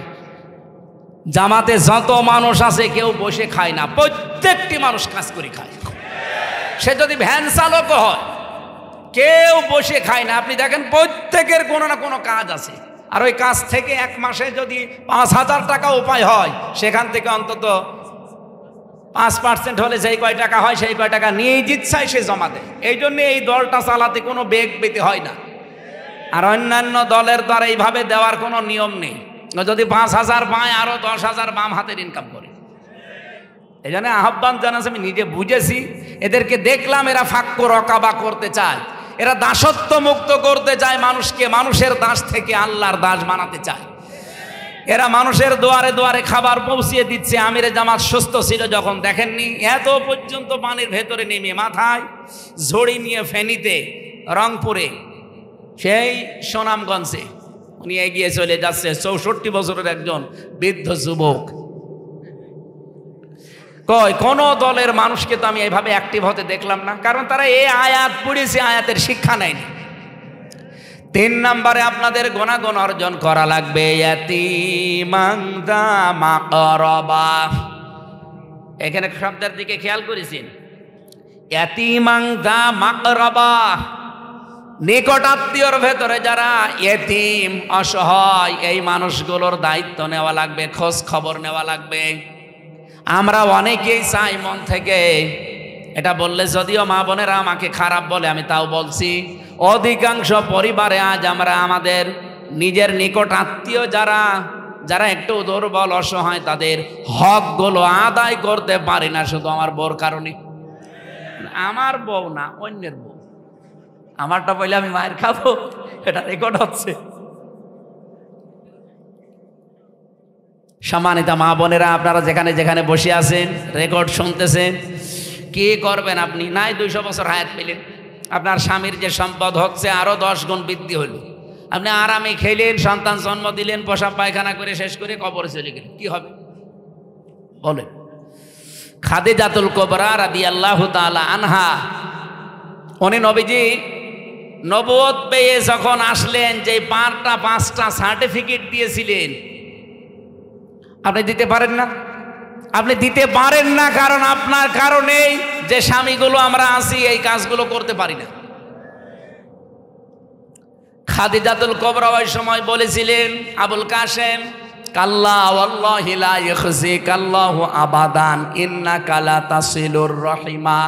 জামাতে যত মানুষ আছে কেউ বসে খায় না, প্রত্যেকটি মানুষ কাজ করে খায়। সে যদি ভ্যান চালকও হয়, কেউ বসে খায় না। আপনি দেখেন প্রত্যেকের কোনো না কোনো কাজ আছে। আর ওই কাজ থেকে 1 মাসে যদি 5,000 টাকা উপায় হয়, সেখান থেকে অন্তত 5% হলে যেই কয় টাকা হয় সেই কয় টাকা নিয়েই জিতছায় সে জমা দেয়। এই জন্য এই দলটা চালাতে কোনো বেগ পেতে হয় না। আর অন্যান্য দলের দ্বারা এইভাবে দেওয়ার কোনো নিয়ম নেই। যদি 5,000 পায়, আরো 10,000 বাম হাতের ইনকাম করে। এই জন্য আহ্বান জানাচ্ছে, আমি নিজে বুঝেছি, এদেরকে দেখলাম এরা ফাক্কু রকাবা করতে চায়, এরা দাসত্ব মুক্ত করতে চায় মানুষকে, মানুষের দাস থেকে আল্লাহর দাস বানাতে চায়। এরা মানুষের দুয়ারে দুয়ারে খাবার পৌঁছিয়ে দিচ্ছে। আমিরে জামাত সুস্থ ছিল যখন, দেখেননি এত পর্যন্ত পানির ভেতরে নেমে মাথায় ঝড়ি নিয়ে ফেনীতে, রংপুরে, সেই সুনামগঞ্জে উনি এগিয়ে চলে যাচ্ছে। 64 বছরের একজন বৃদ্ধ যুবক। কোন দলের মানুষকে তো আমি এইভাবে অ্যাক্টিভ হতে দেখলাম না, কারণ তারা এই আয়াত পড়েছে, আয়াতের শিক্ষা নেয়নি। 3 নম্বরে আপনাদের গুণাগুণ অর্জন করা লাগবে। ইয়াতীমান যা মাকরাবা, এখানে শব্দের দিকে খেয়াল করেছেন। ইয়াতীমান যা মাকরাবা, নিকট আত্মীয়র ভেতরে যারা ইয়েতিম, অসহায়, এই মানুষগুলোর দায়িত্ব নেওয়া লাগবে, খোঁজ খবর নেওয়া লাগবে। আমরা অনেকেই চাই মন থেকে, এটা বললে যদিও মা বোনেরা আমাকে খারাপ বলে, আমি তাও বলছি, অধিকাংশ পরিবারে আজ আমরা আমাদের নিজের নিকট আত্মীয় যারা যারা একটু দুর্বল অসহায়, তাদের হকগুলো আদায় করতে পারি না, শুধু আমার বউর কারণে। আমার বউ না, অন্যের বউ। আমারটা বললে আমি মায়ের খাবো, এটা রেকর্ড হচ্ছে। সম্মানিত মা বোনেরা, আপনারা যেখানে যেখানে বসে আছেন, রেকর্ড শুনতেছেন, কি করবেন আপনি? নাই 200 বছর হায়াত পেলেন, আপনার স্বামীর যে সম্পদ হচ্ছে আরো 10 গুণ বৃদ্ধি হলো। আপনি আরামে খেলেন, সন্তান জন্ম দিলেন, পেশাব পায়খানা করে শেষ করে কবরে চলে গেলেন, কি হবে বলেন? খাদিজাতুল কুবরা রাদিয়াল্লাহু তাআলা আনহা, উনি নবীজি নবুয়ত পেয়ে যখন আসলেন, যে 5টা সার্টিফিকেট দিয়েছিলেন, আপনি দিতে পারেন না। আপনি দিতে পারেন না কারণ আপনার কারণেই যে স্বামীগুলো আমরা আছি এই কাজগুলো করতে পারি না। খাদিজাতুল কুবরা ওই সময় বলেছিলেন, আবুল কাসেম, কাল্লা ওয়াল্লাহি লা ইয়াখজিকাল্লাহু আবাদান ইন্নাকা লা তাসিলুর রহিমা।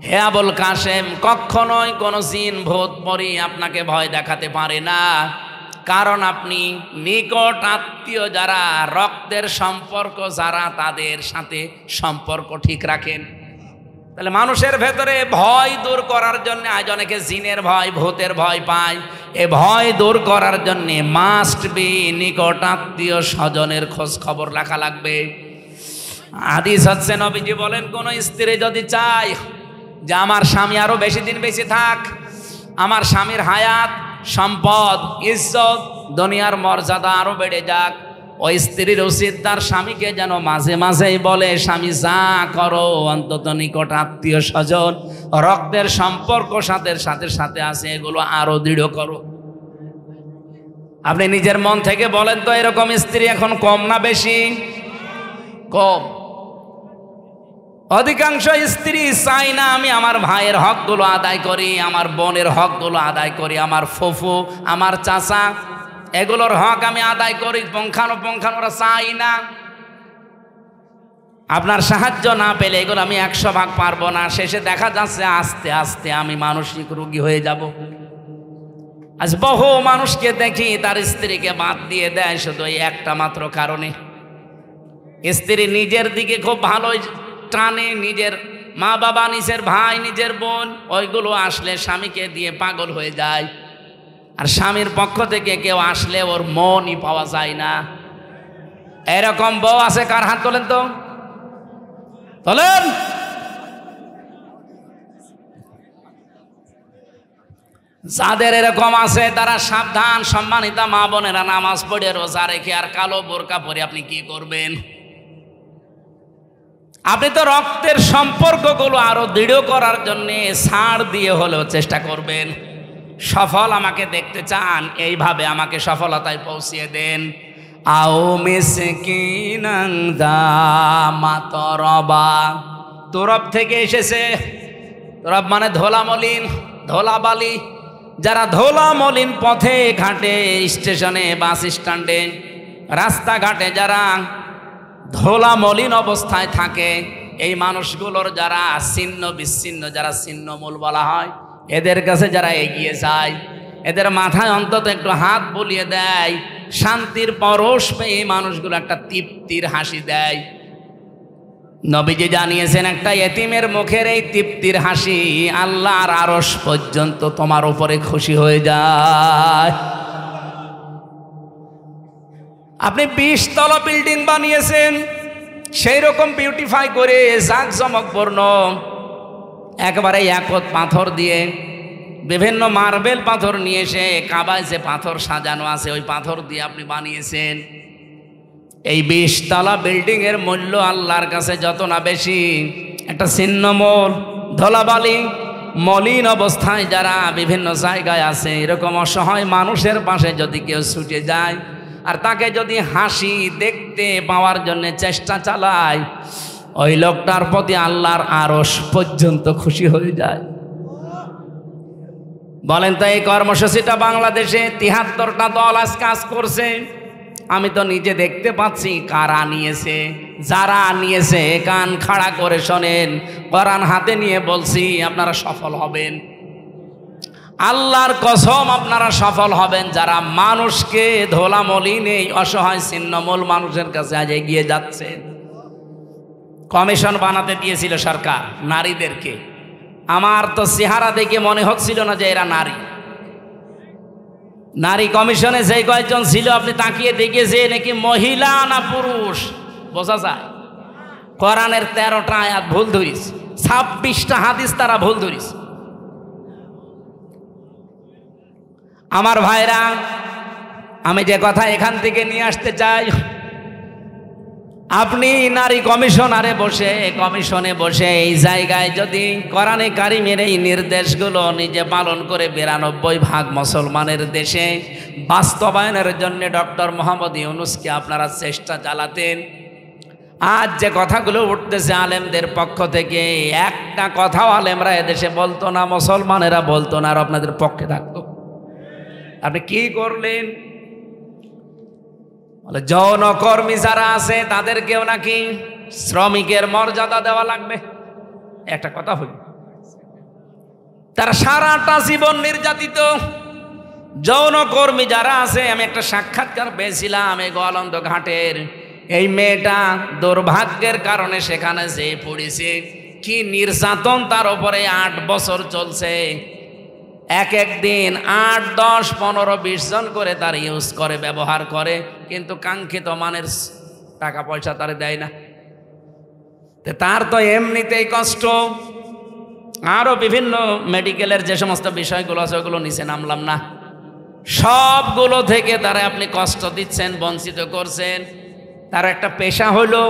হে আবুল কাসেম, কখনোই কোন জিন ভূত পরি আপনাকে ভয় দেখাতে পারে না, কারণ আপনি নিকট আত্মীয় যারা, রক্তের সম্পর্ক যারা, তাদের সাথে সম্পর্ক ঠিক রাখেন। তাহলে মানুষের ভেতরে ভয় দূর করার জন্য, আজ অনেকে জিনের ভয়, ভূতের ভয় পায়, এ ভয় দূর করার জন্য মাস্ট বি নিকট আত্মীয় স্বজনের খোঁজ খবর রাখা লাগবে। হাদিস হচ্ছে, নবীজি বলেন, কোন স্ত্রী যদি চায় যে আমার স্বামী আরো বেশি দিন বেঁচে থাক, আমার স্বামীর হায়াত, সম্পদ, ইজ্জত, দুনিয়ার মর্যাদা আরো বেড়ে যাক, ওই স্ত্রীর উচিত তার স্বামীকে যেন মাঝে মাঝেই বলে, স্বামী যা করো অন্তত নিকট আত্মীয় স্বজন, রক্তের সম্পর্ক সাথে সাথে সাথে আছে, এগুলো আরো দৃঢ় করো। আপনি নিজের মন থেকে বলেন তো, এরকম স্ত্রী এখন কম না বেশি? কম। অধিকাংশ স্ত্রী চাই না আমি আমার ভাইয়ের হকগুলো আদায় করি, আমার বোনের হকগুলো আদায় করি, আমার ফুফু, আমার চাচা, এগুলোর হক আমি আদায় করি, পুঙ্খানুপুঙ্খান ওরা চাই না। আপনার সাহায্য না পেলে এগুলো আমি 100 ভাগ পারবো না। শেষে দেখা যাচ্ছে আস্তে আস্তে আমি মানসিক রোগী হয়ে যাব। আজ বহু মানুষকে দেখি তার স্ত্রীকে বাদ দিয়ে দেয় শুধু এই একটা মাত্র কারণে। স্ত্রী নিজের দিকে খুব ভালোই টানে, নিজের মা বাবা, নিজের ভাই, নিজের বোন, ওইগুলো আসলে স্বামীকে দিয়ে পাগল হয়ে যায়। আর স্বামীর পক্ষ থেকে কেউ আসলে ওর মনই পাওয়া যায় না। এরকম বউ আছে? কার হাত তোলেন তো, তোলেন। যাদের এরকম আছে তারা সাবধান। সম্মানিতা মা বোনেরা, নামাজ পড়ে রোজা রেখে আর কালো বোরকা পরে আপনি কি করবেন? আপনি তো রক্তের সম্পর্কগুলো আরো দৃঢ় করার জন্য ছাড় দিয়ে হলেও চেষ্টা করবেন। সফল আমাকে দেখতে চান, এইভাবে আমাকে সফলতায় পৌঁছিয়ে দেন। আও মিসকিনান দা মাতরবা, তোরব থেকে এসেছে। তোরব মানে ধোলা মলিন, ধোলা বালি। যারা ধোলা মলিন পথে ঘাটে, স্টেশনে, বাস স্ট্যান্ডে, রাস্তাঘাটে যারা ধোলা মলিন অবস্থায় থাকে, এই মানুষগুলোর যারা ছিন্ন বিচ্ছিন্ন, যারা ছিন্নমূল বলা হয়, এদের কাছে যারা এগিয়ে যায়, এদের মাথায় অন্তত একটু হাত বুলিয়ে দেয়, শান্তির পরশ পেয়ে এই মানুষগুলো একটা তৃপ্তির হাসি দেয়। নবীজি জানিয়েছেন একটা এতিমের মুখের এই তৃপ্তির হাসি আল্লাহর আরশ পর্যন্ত তোমার উপরে খুশি হয়ে যায়। আপনি 20 তলা বিল্ডিং বানিয়েছেন, সেই রকম বিউটিফাই করে জাঁকজমকপূর্ণ একেবারে একত পাথর দিয়ে, বিভিন্ন মার্বেল পাথর নিয়ে এসে কাবায় যে পাথর সাজানো আছে ওই পাথর দিয়ে আপনি বানিয়েছেন। এই 20 তলা বিল্ডিং এর মূল্য আল্লাহর কাছে যত না বেশি, একটা ছিন্নমূল ধলাবালি মলিন অবস্থায় যারা বিভিন্ন জায়গায় আছে, এরকম অসহায় মানুষের পাশে যদি কেউ ছুটে যায় আর তাকে যদি হাসি দেখতে পাওয়ার জন্য চেষ্টা চালায়, ওই লোকটার প্রতি আল্লাহর আরশ পর্যন্ত খুশি হয়ে যায়। বলেন তো, এই কর্মসূচিটা বাংলাদেশে 73টা দল আজ কাজ করছে। আমি তো নিজে দেখতে পাচ্ছি কারা নিয়েছে। যারা নিয়েছে কান খাড়া করে শোনেন, কোরআন হাতে নিয়ে বলছি আপনারা সফল হবেন। আল্লাহর কসম আপনারা সফল হবেন, যারা মানুষকে ধোলা মলিন এই অসহায় ছিন্নমূল মানুষের কাছে আজ এগিয়ে যাচ্ছে। কমিশন বানাতে দিয়েছিল সরকার নারীদেরকে। আমার তো চেহারা দেখে মনে হচ্ছিল না যে এরা নারী। নারী কমিশনে যে কয়েকজন ছিল আপনি তাকিয়ে দেখে যে নাকি মহিলা না পুরুষ বোঝা যায়। কোরআনের 13টা আয়াত ভুল ধরিস, 26টা হাদিস তারা ভুল ধরিস। আমার ভাইরা, আমি যে কথা এখান থেকে নিয়ে আসতে চাই, আপনি নারী কমিশনারে বসে, কমিশনে বসে এই জায়গায় যদি কোরআনে কারিমের এই নির্দেশগুলো নিজে পালন করে 92% মুসলমানের দেশে বাস্তবায়নের জন্য ডক্টর মোহাম্মদ ইউনূসকে আপনারা চেষ্টা চালাতেন, আজ যে কথাগুলো উঠতেছে আলেমদের পক্ষ থেকে, একটা কথাও আলেমরা এদেশে বলতো না, মুসলমানেরা বলতো না, আর আপনাদের পক্ষে থাকতো। আপনি কি করলেন? যৌনকর্মী যারা আছে তাদেরকেও নাকি শ্রমিকের মর্যাদা দেওয়া লাগবে। একটা কথা হল, তারা সারাটা জীবন নির্যাতিত। যৌনকর্মী যারা আছে, আমি একটা সাক্ষাৎকার পেয়েছিলাম এই গোয়ালন্দ ঘাটের। এই মেয়েটা দুর্ভাগ্যের কারণে সেখানে যে পড়েছে, কি নির্যাতন তার উপরে 8 বছর চলছে। এক দিন 8, 10, 15, 20 জন করে তার ইউজ করে, ব্যবহার করে, কিন্তু কাঙ্ক্ষিত মানের টাকা পয়সা তার দেয় না। তার তো এমনিতেই কষ্ট, আরো বিভিন্ন মেডিকেলের যে সমস্ত বিষয়গুলো আছে ওগুলো নিচে নামলাম না, সবগুলো থেকে তারা আপনি কষ্ট দিচ্ছেন, বঞ্চিত করছেন। তার একটা পেশা হলো,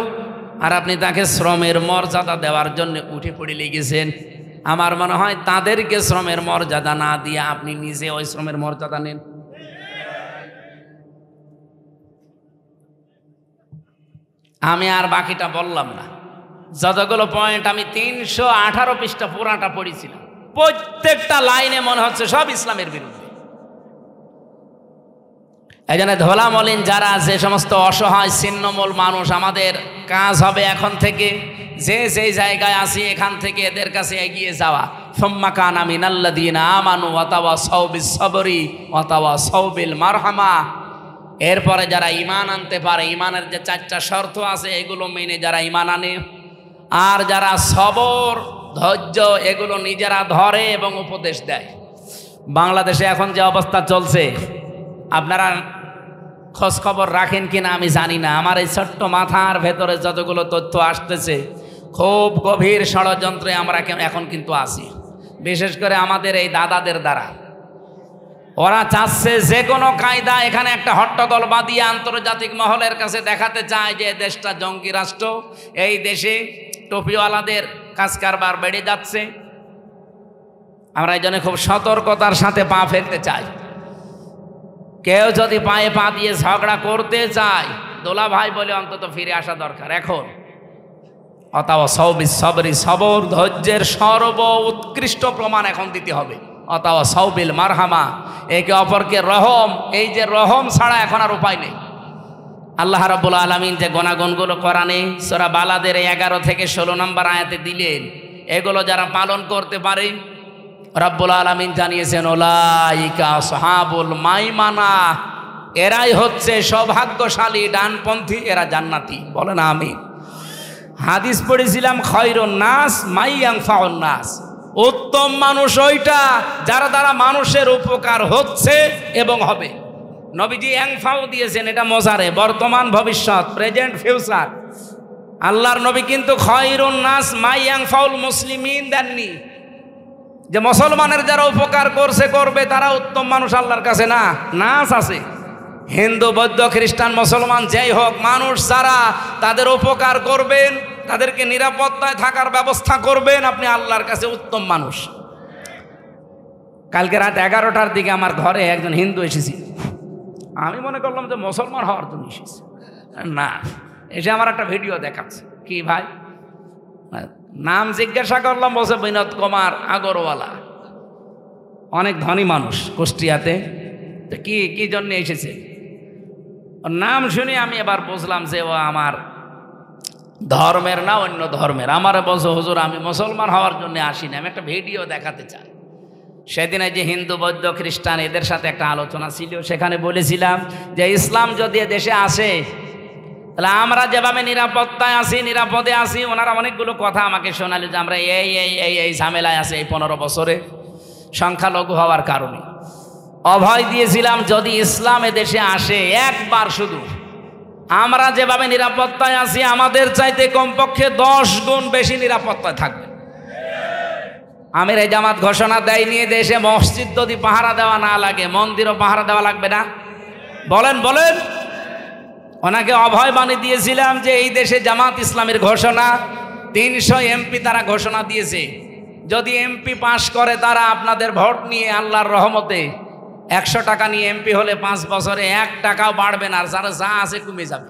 আর আপনি তাকে শ্রমের মর্যাদা দেওয়ার জন্য উঠে পড়ে লেগেছেন। আমার মনে হয় তাদেরকে শ্রমের মর্যাদা না দিয়ে আপনি নিজে ওই শ্রমের মর্যাদা নেন। আমি আর বাকিটা বললাম না। যতগুলো পয়েন্ট আমি 318 পৃষ্ঠা পুরাটা পড়েছিলাম, প্রত্যেকটা লাইনে মনে হচ্ছে সব ইসলামের বিরুদ্ধে। এই জন্য ধোলা মলিন যারা, যে সমস্ত অসহায় ছিন্নমূল মানুষ, আমাদের কাজ হবে এখন থেকে যে যেই জায়গায় আসি এখান থেকে এদের কাছে এগিয়ে যাওয়া। সুম্মা কানা মিনাল্লাযীনা আমানু ওয়া তাওয়াসাউ বিস-সাবরি ওয়া তাওয়াসাউ বিল মারহামা। এরপরে যারা ঈমান আনতে পারে, ঈমানের যে 4টা শর্ত আছে এগুলো মেনে যারা ঈমান আনে, আর যারা সবর ধৈর্য এগুলো নিজেরা ধরে এবং উপদেশ দেয়। বাংলাদেশে এখন যে অবস্থা চলছে, আপনারা খোঁজ খবর রাখেন কিনা আমি জানি না, আমার এই ছোট্ট মাথার ভেতরে যতগুলো তথ্য আসতেছে, খুব গভীর ষড়যন্ত্রে আমরা এখন কিন্তু আছি, বিশেষ করে আমাদের এই দাদাদের দ্বারা। ওরা চাচ্ছে যে কোনো কায়দা এখানে একটা হট্টগোল বাঁধিয়ে আন্তর্জাতিক মহলের কাছে দেখাতে চায় যে দেশটা জঙ্গি রাষ্ট্র, এই দেশে টপিওয়ালাদের কাজ কারবার বেড়ে যাচ্ছে। আমরা এই জন্য খুব সতর্কতার সাথে পা ফেলতে চাই। কেউ যদি পায়ে পা দিয়ে ঝগড়া করতে চায়, দোলা ভাই বলে অন্তত ফিরে আসা দরকার এখন। ওয়াতাওয়াসাউ বিস-সাবরি, সবর ধৈর্যের সর্ব উৎকৃষ্ট প্রমাণ এখন দিতে হবে। ওয়াতাওয়াসাউ বিল মারহামা, একে অপরকে রহম, এই যে রহম ছাড়া এখন আর উপায় নেই। আল্লাহ রাব্বুল আলামিন যে গুণাগুণগুলো কোরআনে সূরা বালাদের 11 থেকে 16 নম্বর আয়াতে দিলেন, এগুলো যারা পালন করতে পারে, রাব্বুল আলামিন জানিয়েছেন উলাইকা আসহাবুল মাইমানা, এরাই হচ্ছে সৌভাগ্যশালী ডানপন্থী, এরা জান্নাতি। বলেন আমিন। হাদিস পড়েছিলাম খায়রুন নাস মাইয়ানফাউন নাস, উত্তম মানুষ ওইটা যারা দ্বারা মানুষের উপকার হচ্ছে এবং হবে। নবীজি ইয়ানফাউ দিয়েছেন, এটা মজারে, বর্তমান ভবিষ্যৎ, প্রেজেন্ট ফিউচার। আল্লাহর নবী কিন্তু খায়রুন নাস মাইয়ানফাউল মুসলিমিন দেননি, যে মুসলমানের যারা উপকার করছে করবে তারা উত্তম মানুষ আল্লাহর কাছে না। নাস আছে, হিন্দু বৌদ্ধ খ্রিস্টান মুসলমান যেই হোক, মানুষ যারা তাদের উপকার করবেন, তাদেরকে নিরাপত্তায় থাকার ব্যবস্থা করবেন, আপনি আল্লাহর কাছে উত্তম মানুষ। কালকে রাত 11টার দিকে আমার ঘরে একজন হিন্দু এসেছি, আমি মনে করলাম যে মুসলমান হওয়ার জন্য এসেছি, না, এসে আমার একটা ভিডিও দেখাচ্ছে। কি ভাই নাম জিজ্ঞাসা করলাম, বলছে বিনোদ কুমার আগরওয়ালা, অনেক ধনী মানুষ কুষ্টিয়াতে। তো কি জন্য এসেছে, ওর নাম শুনে আমি এবার বুঝলাম যে ও আমার ধর্মের না, অন্য ধর্মের। আমার বলছে হুজুর আমি মুসলমান হওয়ার জন্য আসিনি, আমি একটা ভিডিও দেখাতে চাই। সেদিনে যে হিন্দু বৌদ্ধ খ্রিস্টান এদের সাথে একটা আলোচনা ছিল, সেখানে বলেছিলাম যে ইসলাম যদি দেশে আসে তাহলে আমরা যেভাবে নিরাপত্তায় আছি, নিরাপদে আছি, ওনারা অনেকগুলো কথা আমাকে শোনালো যে আমরা এই ঝামেলায় আছে এই 15 বছরে সংখ্যালঘু হওয়ার কারণে। অভয় দিয়েছিলাম যদি ইসলাম দেশে আসে একবার, শুধু আমরা যেভাবে নিরাপত্তায় আছি আমাদের চাইতে কমপক্ষে 10 গুণ বেশি নিরাপত্তায় থাকবে। আমির জামাত ঘোষণা দেয়নি দেশে মসজিদ যদি পাহারা দেওয়া না লাগে, মন্দিরও পাহারা দেওয়া লাগবে না? বলেন বলেন। ওনাকে অভয় বাণী দিয়েছিলাম যে এই দেশে জামাত ইসলামের ঘোষণা, 300 এমপি তারা ঘোষণা দিয়েছে, যদি এমপি পাশ করে তারা আপনাদের ভোট নিয়ে আল্লাহর রহমতে 100 টাকা নিয়ে এমপি হলে 5 বছরে 1 টাকাও বাড়বে না, আর যারা যা আছে কমে যাবে।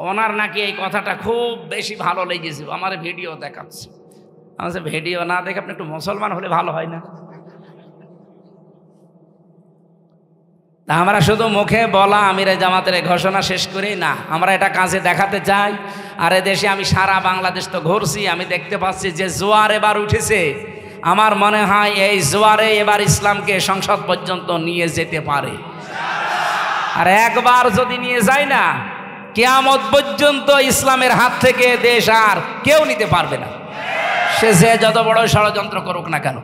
ওনার নাকি এই কথাটা খুব বেশি ভালো লেগেছিল, আমার ভিডিও দেখাচ্ছে। আমার ভিডিও না দেখে আপনি একটু মুসলমান হলে ভালো হয় না? তা আমরা শুধু মুখে বলা আমিরে জামাতের ঘোষণা শেষ করেই না, আমরা এটা কাজে দেখাতে চাই। আর এদেশে আমি সারা বাংলাদেশ তো ঘুরছি, আমি দেখতে পাচ্ছি যে জোয়ার এবার উঠেছে। আমার মনে হয় এই জোয়ারে এবার ইসলামকে সংসদ পর্যন্ত নিয়ে যেতে পারে। আর একবার যদি নিয়ে যায় না, কিয়ামত পর্যন্ত ইসলামের হাত থেকে দেশ আর কেউ নিতে পারবে না, সে যে যত বড় ষড়যন্ত্র করুক না কেন।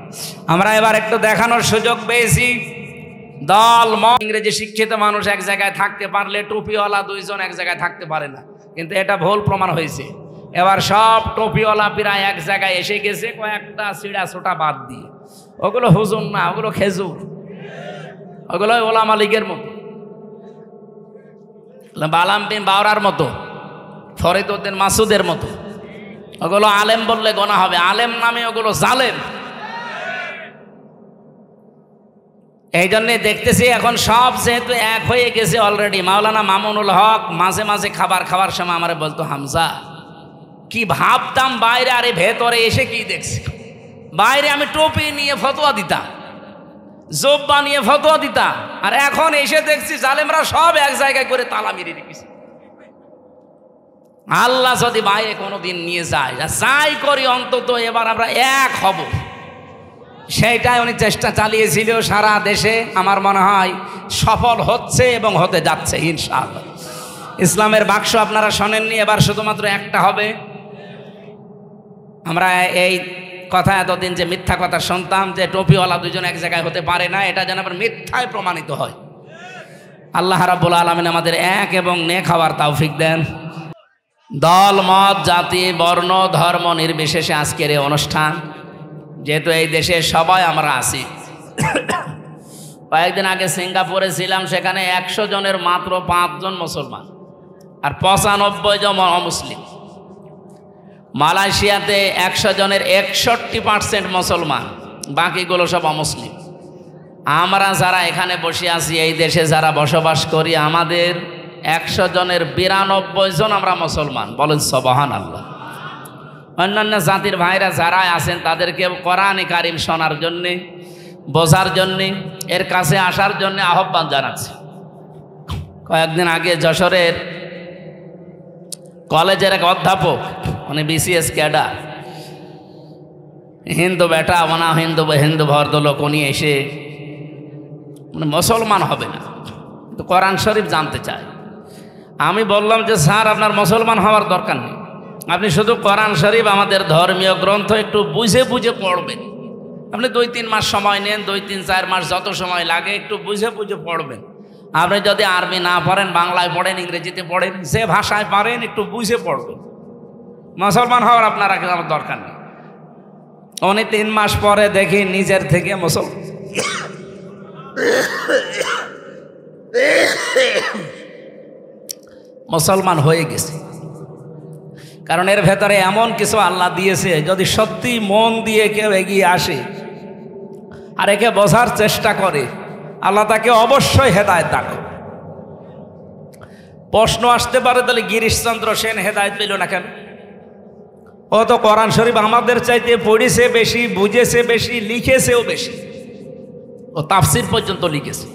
আমরা এবার একটু দেখানোর সুযোগ পেয়েছি। দল ইংরেজি শিক্ষিত মানুষ এক জায়গায় থাকতে পারলে টুপিওয়ালা 2 জন এক জায়গায় থাকতে পারে না, কিন্তু এটা ভুল প্রমাণ হয়েছে। এবার সব টুপিওয়ালা প্রায় এক জায়গায় এসে গেছে, কয়েকটা সিড়া ছোটা বাদ দিয়ে। ওগুলো হুজুর না, ওগুলো খেজুর, ওগুলো ওলামা লীগের মতো, বালাম বিন বাওরার মতো, ফরিদ উদ্দিন মাসুদের মতো। ওগুলো আলেম বললে গোনা হবে, আলেম নামে ওগুলো জালেম। এই জন্যে দেখতেছি এখন সব যেহেতু এক হয়ে গেছে অলরেডি। মাওলানা মামুনুল হক মাঝে মাঝে খাবার খাওয়ার সময় আমার বলতো, হামজা কি ভাবতাম বাইরে, আরে ভেতরে এসে কি দেখছি। বাইরে আমি টুপি নিয়ে ফতোয়া দিতাম, জোব বানিয়ে ফতোয়া দিতাম, আর এখন এসে দেখছি জালেমরা সব এক জায়গায় করে তালা মেরে রেখেছে। আল্লাহ যদি বাইরে কোনোদিন নিয়ে যায়, যাই করি অন্তত এবার আমরা এক হব, সেইটাই উনি চেষ্টা চালিয়েছিল সারা দেশে। আমার মনে হয় সফল হচ্ছে এবং হতে যাচ্ছে ইনশাআল্লাহ। ইসলামের বাক্স আপনারা শোনেননি, এবার শুধুমাত্র একটা হবে। আমরা এই কথা এতদিন যে মিথ্যা কথা শুনতাম যে টুপিওয়ালা দুজন এক জায়গায় হতে পারে না, এটা যেন আবার মিথ্যায় প্রমাণিত হয়। আল্লাহ রাব্বুল আলামিন আমাদের এক এবং নেক হওয়ার তৌফিক দেন। দল মত জাতি বর্ণ ধর্ম নির্বিশেষে আজকের এই অনুষ্ঠান, যেহেতু এই দেশে সবাই আমরা আছি। কয়েকদিন আগে সিঙ্গাপুরে ছিলাম, সেখানে 100 জনের মাত্র 5 জন মুসলমান আর 95 জন অমুসলিম। মালয়েশিয়াতে 100 জনের 61% মুসলমান, বাকিগুলো সব অমুসলিম। আমরা যারা এখানে বসে আছি, এই দেশে যারা বসবাস করি, আমাদের 100 জনের 92 জন আমরা মুসলমান। বলেন সুবহানাল্লাহ। অন্যান্য জাতির ভাইরা যারা আছেন তাদেরকে কোরআন কারীম শোনার জন্যে, বোঝার জন্যে, এর কাছে আসার জন্যে আহ্বান জানাচ্ছি। কয়েকদিন আগে যশোরের কলেজের এক অধ্যাপক, উনি BCS ক্যাডার, হিন্দু বেটা ওনা হিন্দু ভদ্রলোক, উনি এসে মানে মুসলমান হবে না, তো কোরআন শরীফ জানতে চায়। আমি বললাম যে স্যার, আপনার মুসলমান হওয়ার দরকার নেই, আপনি শুধু কোরআন শরীফ আমাদের ধর্মীয় গ্রন্থ একটু বুঝে বুঝে পড়বেন। আপনি 2-3 মাস সময় নেন, 2-3-4 মাস যত সময় লাগে, একটু বুঝে বুঝে পড়বেন। আপনি যদি আরবি না পড়েন, বাংলায় পড়েন, ইংরেজিতে পড়েন, যে ভাষায় পারেন একটু বুঝে পড়বেন। মুসলমান হওয়ার আপনার আমার দরকার নেই। উনি 3 মাস পরে দেখি নিজের থেকে মুসলমান হয়ে গেছে। কারণ এর ভেতরে এমন কিছু আল্লাহ দিয়েছে, যদি সত্যি মন দিয়ে কেউ এগিয়ে আসে আর একে বোঝার চেষ্টা করে, আল্লাহ তাকে অবশ্যই হেদায়েত দান করবে। প্রশ্ন আসতে পারে, তাহলে গিরিশচন্দ্র সেন হেদায়েত পেল না কেন? ও তো কোরআন শরীফ আমাদের চাইতে পড়েছে বেশি, বুঝেছে বেশি, লিখেছেও বেশি, ও তাফসির পর্যন্ত লিখেছে।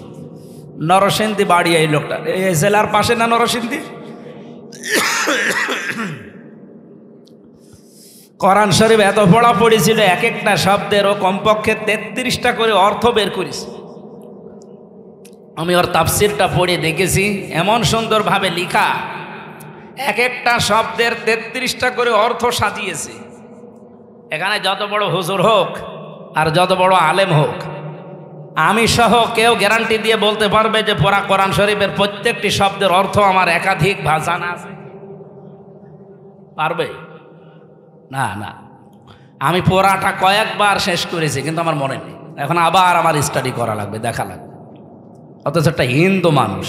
নরসিংদী বাড়ি এই লোকটা, এই জেলার পাশে না নরসিংদী? কোরআন শরীফ এত পড়া পড়েছিল, এক একটা শব্দের ও কমপক্ষে 33টা করে অর্থ বের করেছে। আমি ওর তাফসিরটা পড়ে দেখেছি, এমন সুন্দরভাবে লিখা, এক একটা শব্দের 33টা করে অর্থ সাজিয়েছে। এখানে যত বড় হুজুর হোক আর যত বড় আলেম হোক, আমি সহ কেউ গ্যারান্টি দিয়ে বলতে পারবে যে পড়া কোরআন শরীফের প্রত্যেকটি শব্দের অর্থ আমার একাধিক জানা আছে? পারবে না? না, আমি পড়াটা কয়েকবার শেষ করেছি, কিন্তু আমার মনে নেই। এখন আবার আমার স্টাডি করা লাগবে, দেখা লাগবে। অথচ একটা হিন্দু মানুষ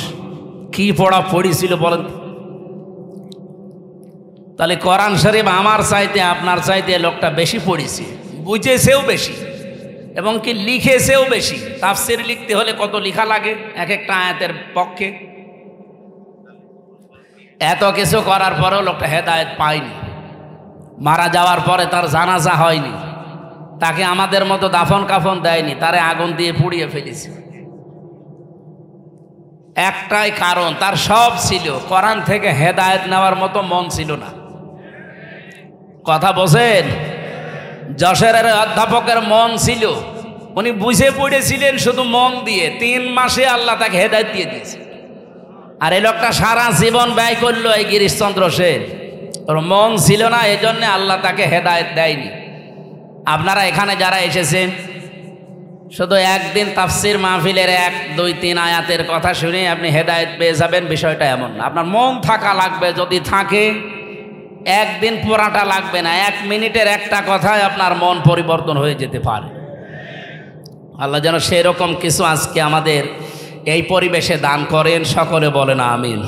কি পড়া পড়েছিল বলেন? তাহলে কোরআন শরীফ আমার চাইতে আপনার চাইতে লোকটা বেশি পড়েছে, বুঝেছেও বেশি, এবং কি লিখেছেও বেশি। তাফসির লিখতে হলে কত লেখা লাগে এক একটা আয়াতের পক্ষে। এত কিছু করার পরেও লোকটা হেদায়েত পায়নি। মারা যাওয়ার পরে তার জানাজা হয়নি, তাকে আমাদের মতো দাফন কাফন দেয়নি, তারে আগুন দিয়ে পুড়িয়ে ফেলেছে। একটাই কারণ, তার সব ছিল, কোরআন থেকে হেদায়েত নেওয়ার মতো মন ছিল না। কথা বোঝেন? যশোরের অধ্যাপকের মন ছিল, উনি বুঝে পড়েছিলেন শুধু মন দিয়ে। 3 মাসে আল্লাহ তাকে হেদায়েত দিয়ে দিয়েছে। আর এই লোকটা সারা জীবন ব্যয় করলো এই গিরিশচন্দ্র সেন, ওর মন ছিল না, এজন্য আল্লাহ তাকে হেদায়েত দেয়নি। আপনারা এখানে যারা এসেছেন, শুধু একদিন তাফসির মাহফিলের 1-2-3 আয়াতের কথা শুনে আপনি হেদায়েত পেয়ে যাবেন, বিষয়টা এমন না। আপনার মন থাকা লাগবে, যদি থাকে একদিন পড়াটা লাগবে না, 1 মিনিটের একটা কথায় আপনার মন পরিবর্তন হয়ে যেতে পারে। আল্লাহ যেন সেরকম কিছু আজকে আমাদের এই পরিবেশে দান করেন। সকলে বলেন আমিন।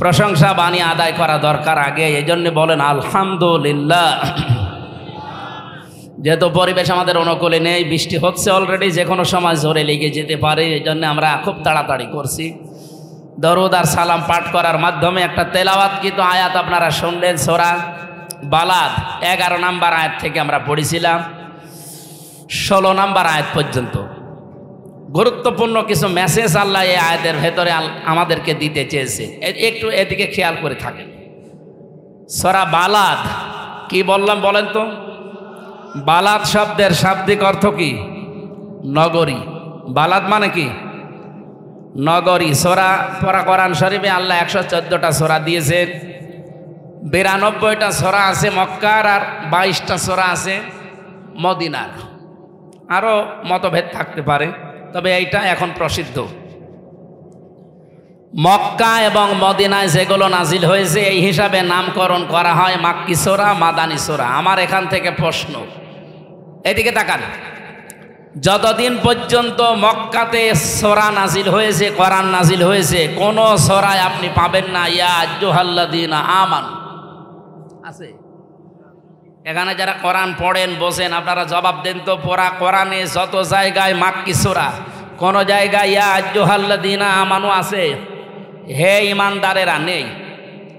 প্রশংসা বাণী আদায় করা দরকার আগে, এই জন্য বলেন আলহামদুলিল্লাহ। যেহেতু পরিবেশ আমাদের অনুকূলে নেই, বৃষ্টি হচ্ছে অলরেডি, যে কোনো সময় জোরে লেগে যেতে পারে, এই জন্য আমরা খুব তাড়াতাড়ি করছি। দরুদ আর সালাম পাঠ করার মাধ্যমে একটা তেলাওয়াতকৃত আয়াত আপনারা শুনলেন, সূরা বালাদ 11 নম্বর আয়াত থেকে আমরা পড়েছিলাম 16 নম্বর আয়াত পর্যন্ত। গুরুত্বপূর্ণ কিছু মেসেজ আল্লাহ এই আয়াতের ভেতরে আমাদেরকে দিতে চেয়েছে, একটু এদিকে খেয়াল করে থাকেন। সূরা বালাদ কি বললাম বলেন তো? বালাদ শব্দের শাব্দিক অর্থ কি? নগরী। বালাদ মানে কি? নগরী। সূরা পরা কোরআন শরীফে আল্লাহ 114টা সূরা দিয়েছেন। 92টা সূরা আছে মক্কার আর 22টা সূরা আছে মদিনার। আরও মতভেদ থাকতে পারে, তবে এইটা এখন প্রসিদ্ধ। মক্কা এবং মদিনায় যেগুলো নাজিল হয়েছে এই হিসাবে নামকরণ করা হয় মাক্কি সূরা, মাদানী সূরা। আমার এখান থেকে প্রশ্ন, এদিকে তাকান। যতদিন পর্যন্ত মক্কাতে সূরা নাজিল হয়েছে, কোরআন নাজিল হয়েছে, কোন সূরায় আপনি পাবেন না ইয়া আইয়ুহাল্লাযীনা আমানু। আছে? এখানে যারা কোরআন পড়েন বসেন, আপনারা জবাব দেন তো। পড়া কোরআনে যত জায়গায় মাক্কি সূরা, কোন জায়গায় ইয়া আইয়ুহাল্লাযীনা আমানু আছে? হে ইমানদারেরা নেই।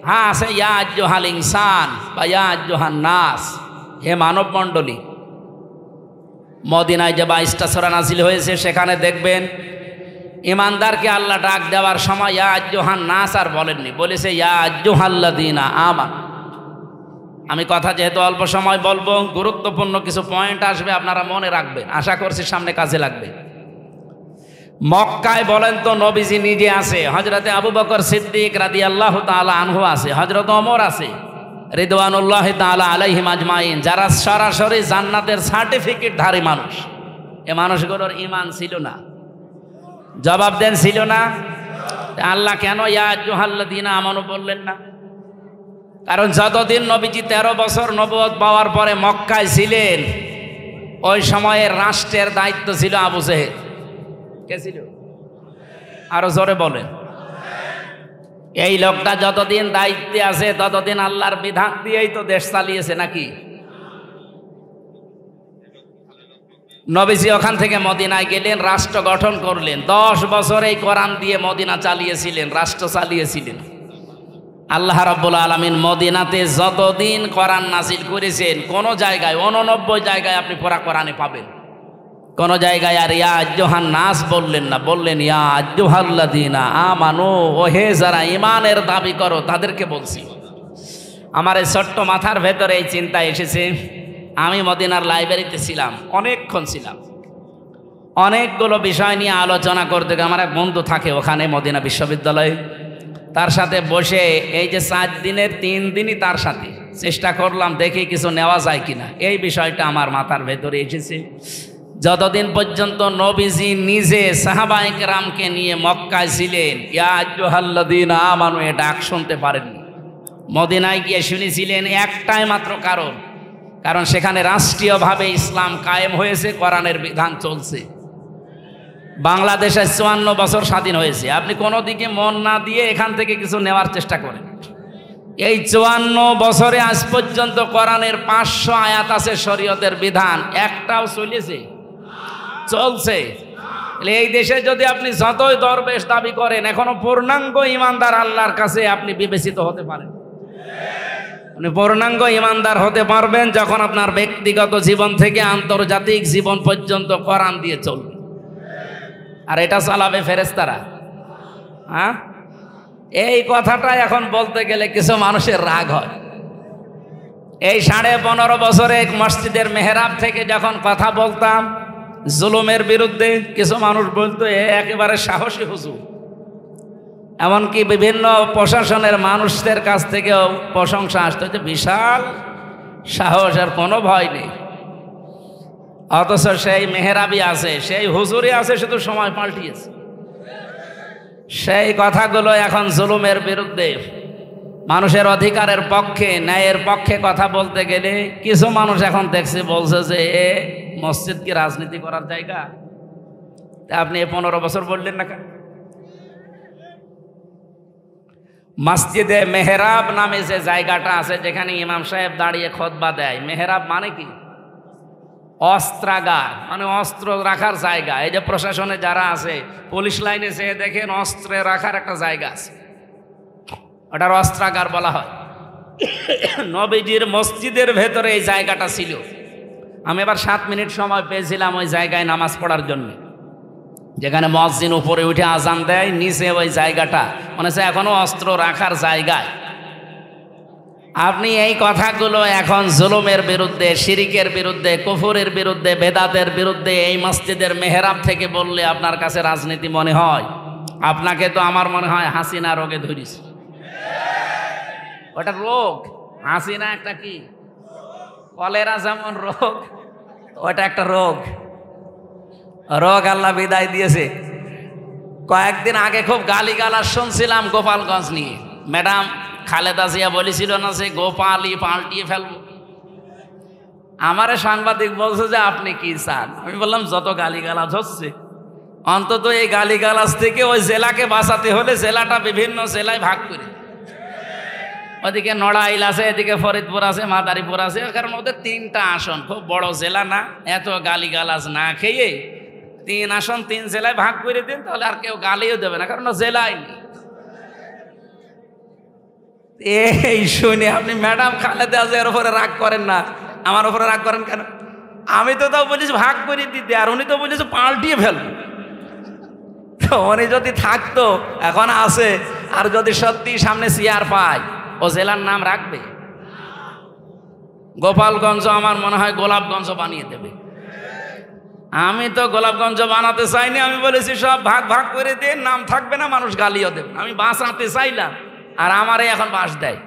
হ্যাঁ আছে ইয়া আইয়ুহাল ইনসান বা ইয়া আইয়ুহান নাস, হে মানব মণ্ডলী। মদিনায় যে 22টা সূরা নাজিল হয়েছে সেখানে দেখবেন ইমানদারকে আল্লাহ ডাক দেওয়ার সময় ইয়া আইয়ুহান নাস আর বলেননি, বলেছে ইয়া আইয়ুহাল্লাযীনা আমানু। আমি কথা যেহেতু অল্প সময় বলবো, গুরুত্বপূর্ণ কিছু পয়েন্ট আসবে, আপনারা মনে রাখবেন, আশা করছি সামনে কাজে লাগবে। মক্কায় বলেন তো নবীজি নিজে আছে, হযরতে আবু বকর সিদ্দিক রাদিয়াল্লাহু তাআলা আনহু আছে, হযরত ওমর আছে রিদওয়ানুল্লাহি তাআলা আলাইহিম আজমাইন, যারা সরাসরি জান্নাতের সার্টিফিকেট ধারী মানুষ। এ মানুষগুলোর ঈমান ছিল না? জবাব দেন, ছিল না? আল্লাহ কেন ইয়া আইয়ুহাল্লাযীনা আমানু বললেন না? কারণ যতদিন নবীজি 13 বছর নবুয়ত পাওয়ার পরে মক্কায় ছিলেন, ওই সময়ের রাষ্ট্রের দায়িত্ব ছিল আবু জেহেল। কে ছিল? আরো জোরে বলেন। এই লোকটা যতদিন দায়িত্বে আছে ততদিন আল্লাহর বিধান দিয়েই তো দেশ চালিয়েছে নাকি? নবীজি ওখান থেকে মদিনায় গেলেন, রাষ্ট্র গঠন করলেন। 10 বছর এই কোরআন দিয়ে মদিনা চালিয়েছিলেন, রাষ্ট্র চালিয়েছিলেন। আল্লাহ রাব্বুল আলামিন মদিনাতে যতদিন কোরআন নাজিল করেছেন, কোন জায়গায় 89 জায়গায় আপনি পড়া কোরআনে পাবেন। কোন জায়গায় আর ইয়া আইয়ুহান নাস বললেন না, বললেন ইয়া আইয়ুহাল্লাযীনা আমানু, ও হে যারা ঈমানের দাবি করো তাদেরকে বলছি। আমার এই ছোট্ট মাথার ভেতরে এই চিন্তা এসেছে। আমি মদিনার লাইব্রেরিতে ছিলাম, অনেকক্ষণ ছিলাম, অনেকগুলো বিষয় নিয়ে আলোচনা করতে। আমার এক বন্ধু থাকে ওখানে মদিনা বিশ্ববিদ্যালয়ে, তার সাথে বসে এই যে 4 দিনের 3 দিনই তার সাথে চেষ্টা করলাম, দেখি কিছু নেওয়া যায় কিনা। এই বিষয়টা আমার মাথার ভেতরে এসেছে। যতদিন পর্যন্ত নবীজি নিজে সাহাবায়ে কেরামকে নিয়ে মক্কায় ছিলেন, ইয়া আইয়ুহাল্লাযীনা আমানু এ ডাক শুনতে পারেননি। মদিনায় গিয়ে শুনেছিলেন একটাই মাত্র কারণ সেখানে রাষ্ট্রীয়ভাবে ইসলাম কায়েম হয়েছে, কোরআনের বিধান চলছে। বাংলাদেশে 54 বছর স্বাধীন হয়েছে। আপনি কোনো দিকে মন না দিয়ে এখান থেকে কিছু নেওয়ার চেষ্টা করেন। এই 54 বছরে আজ পর্যন্ত কোরআনের 500 আয়াত আছে শরীয়তের বিধান, একটাও চলছে। এই দেশে যদি আপনি যতই দরবেশ দাবি করেন, এখনো পূর্ণাঙ্গ ইমানদার আল্লাহর কাছে আপনি বিবেচিত হতে পারেন। আপনি পূর্ণাঙ্গ ইমানদার হতে পারবেন যখন আপনার ব্যক্তিগত জীবন থেকে আন্তর্জাতিক জীবন পর্যন্ত কোরআন দিয়ে চলবে। আর এটা চালাবে ফেরেশতারা। হ্যাঁ, এই কথাটা এখন বলতে গেলে কিছু মানুষের রাগ হয়। এই 15.5 বছরে মসজিদের মেহরাব থেকে যখন কথা বলতাম জুলুমের বিরুদ্ধে, কিছু মানুষ বলতো এ একেবারে সাহসী হুজুর। এমনকি বিভিন্ন প্রশাসনের মানুষদের কাছ থেকেও প্রশংসা আসতো যে বিশাল সাহস, আর কোনো ভয় নেই। অথচ সেই মেহরাবই আছে, সেই হুজুরই আছে, শুধু সময় পাল্টিয়েছে। সেই কথাগুলো এখন জুলুমের বিরুদ্ধে, মানুষের অধিকারের পক্ষে, ন্যায়ের পক্ষে কথা বলতে গেলে কিছু মানুষ এখন দেখছে, বলছে যে এ মসজিদ কি রাজনীতি করার জায়গা? আপনি 15 বছর বললেন না কেন? মসজিদে মেহরাব নামে যে জায়গাটা আছে, যেখানে ইমাম সাহেব দাঁড়িয়ে খুতবা দেয়, মেহরাব মানে কি? অস্ত্রাগার, মানে অস্ত্র রাখার জায়গা। এই যে প্রশাসনে যারা আছে, পুলিশ লাইনে যেয়ে দেখেন অস্ত্রে রাখার একটা জায়গা আছে, ওটার অস্ত্রাগার বলা হয়। নবীজির মসজিদের ভেতরে এই জায়গাটা ছিল। আমি এবার 7 মিনিট সময় পেয়েছিলাম ওই জায়গায় নামাজ পড়ার জন্য। যেখানে মসজিদ উপরে উঠে আজান দেয়, নিচে ওই জায়গাটা মনে হচ্ছে এখনো অস্ত্র রাখার জায়গায়। আপনি এই কথাগুলো এখন জুলুমের বিরুদ্ধে, শিরিকের বিরুদ্ধে, কুফরের বিরুদ্ধে, বেদাতের বিরুদ্ধে এই মসজিদের মেহরাব থেকে বললে আপনার কাছে রাজনীতি মনে হয়? আপনাকে তো আমার মনে হয় হাসিনা রোগে ধরিস। ওটা রোগ, হাসিনা একটা কি কলেরা যেমন রোগ, ওটা একটা রোগ। রোগ আল্লাহ বিদায় দিয়েছে। কয়েকদিন আগে খুব গালিগালাজ শুনছিলাম গোপালগঞ্জ নিয়ে। ম্যাডাম খালেদা জিয়া বলেছিল না সে গোপালই পাল্টিয়ে ফেলব। আমারে সাংবাদিক বলছে যে আপনি কি চান? আমি বললাম যত গালিগালাজ হচ্ছে অন্তত এই গালিগালাজ থেকে ওই জেলাকে বাঁচাতে হলে জেলাটা বিভিন্ন জেলায় ভাগ করে, ওদিকে নড়াইল আছে, এদিকে ফরিদপুর আছে, মাদারীপুর আছে, কারণ ওদের 3টা আসন, খুব বড় জেলা না, এত গালিগালাজ না খেয়ে 3 আসন 3 জেলায় ভাগ করে দিন, তাহলে আর কেউ গালিও দেবে না, কারণ জেলায় নেই। এই শুনে আপনি ম্যাডাম খালেদা জিয়ার উপরে রাগ করেন না, আমার উপরে রাগ করেন কেন? আমি তো তাও বলেছি ভাগ করে দিতে, আর উনি তো বলেছে পাল্টিয়ে ফেলব। উনি যদি থাকতো, এখন আছে, আর যদি সত্যি সামনে চেয়ার পায়, ও জেলার নাম রাখবে? গোপালগঞ্জ আমার মনে হয় গোলাপগঞ্জ বানিয়ে দেবে। আমি তো গোলাপগঞ্জ বানাতে চাইনি, আমি বলেছি সব ভাগ ভাগ করে দিয়ে নাম থাকবে না, মানুষ গালিও দেবে। আমি বাঁচাতে চাইলাম, আর আমারে এখন বাস দেয়,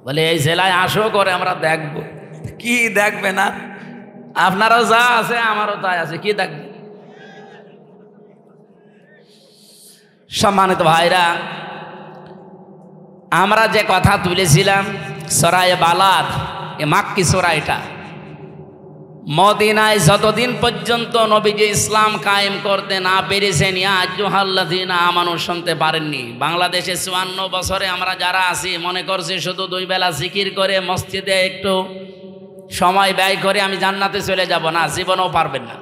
বলে এই জেলায় আসো করে আমরা দেখবো। কি দেখবে না? আপনারও যা আছে আমারও তাই আছে, কি দেখবে? সম্মানিত ভাইরা, আমরা যে কথা তুলেছিলাম সরায়ে বালাদ, এ মাক্কি সূরা, এটা মদিনায় যতদিন পর্যন্ত নবীজি ইসলাম কায়েম করতে না পেরেছেন, ইয়া আইয়ুহাল্লাযীনা আমানু শুনতে পারেননি। বাংলাদেশে 54 বছরে আমরা যারা আছি মনে করছি শুধু 2 বেলা জিকির করে মসজিদে একটু সময় ব্যয় করে আমি জান্নাতে চলে যাব, না, জীবনেও পারবেন না।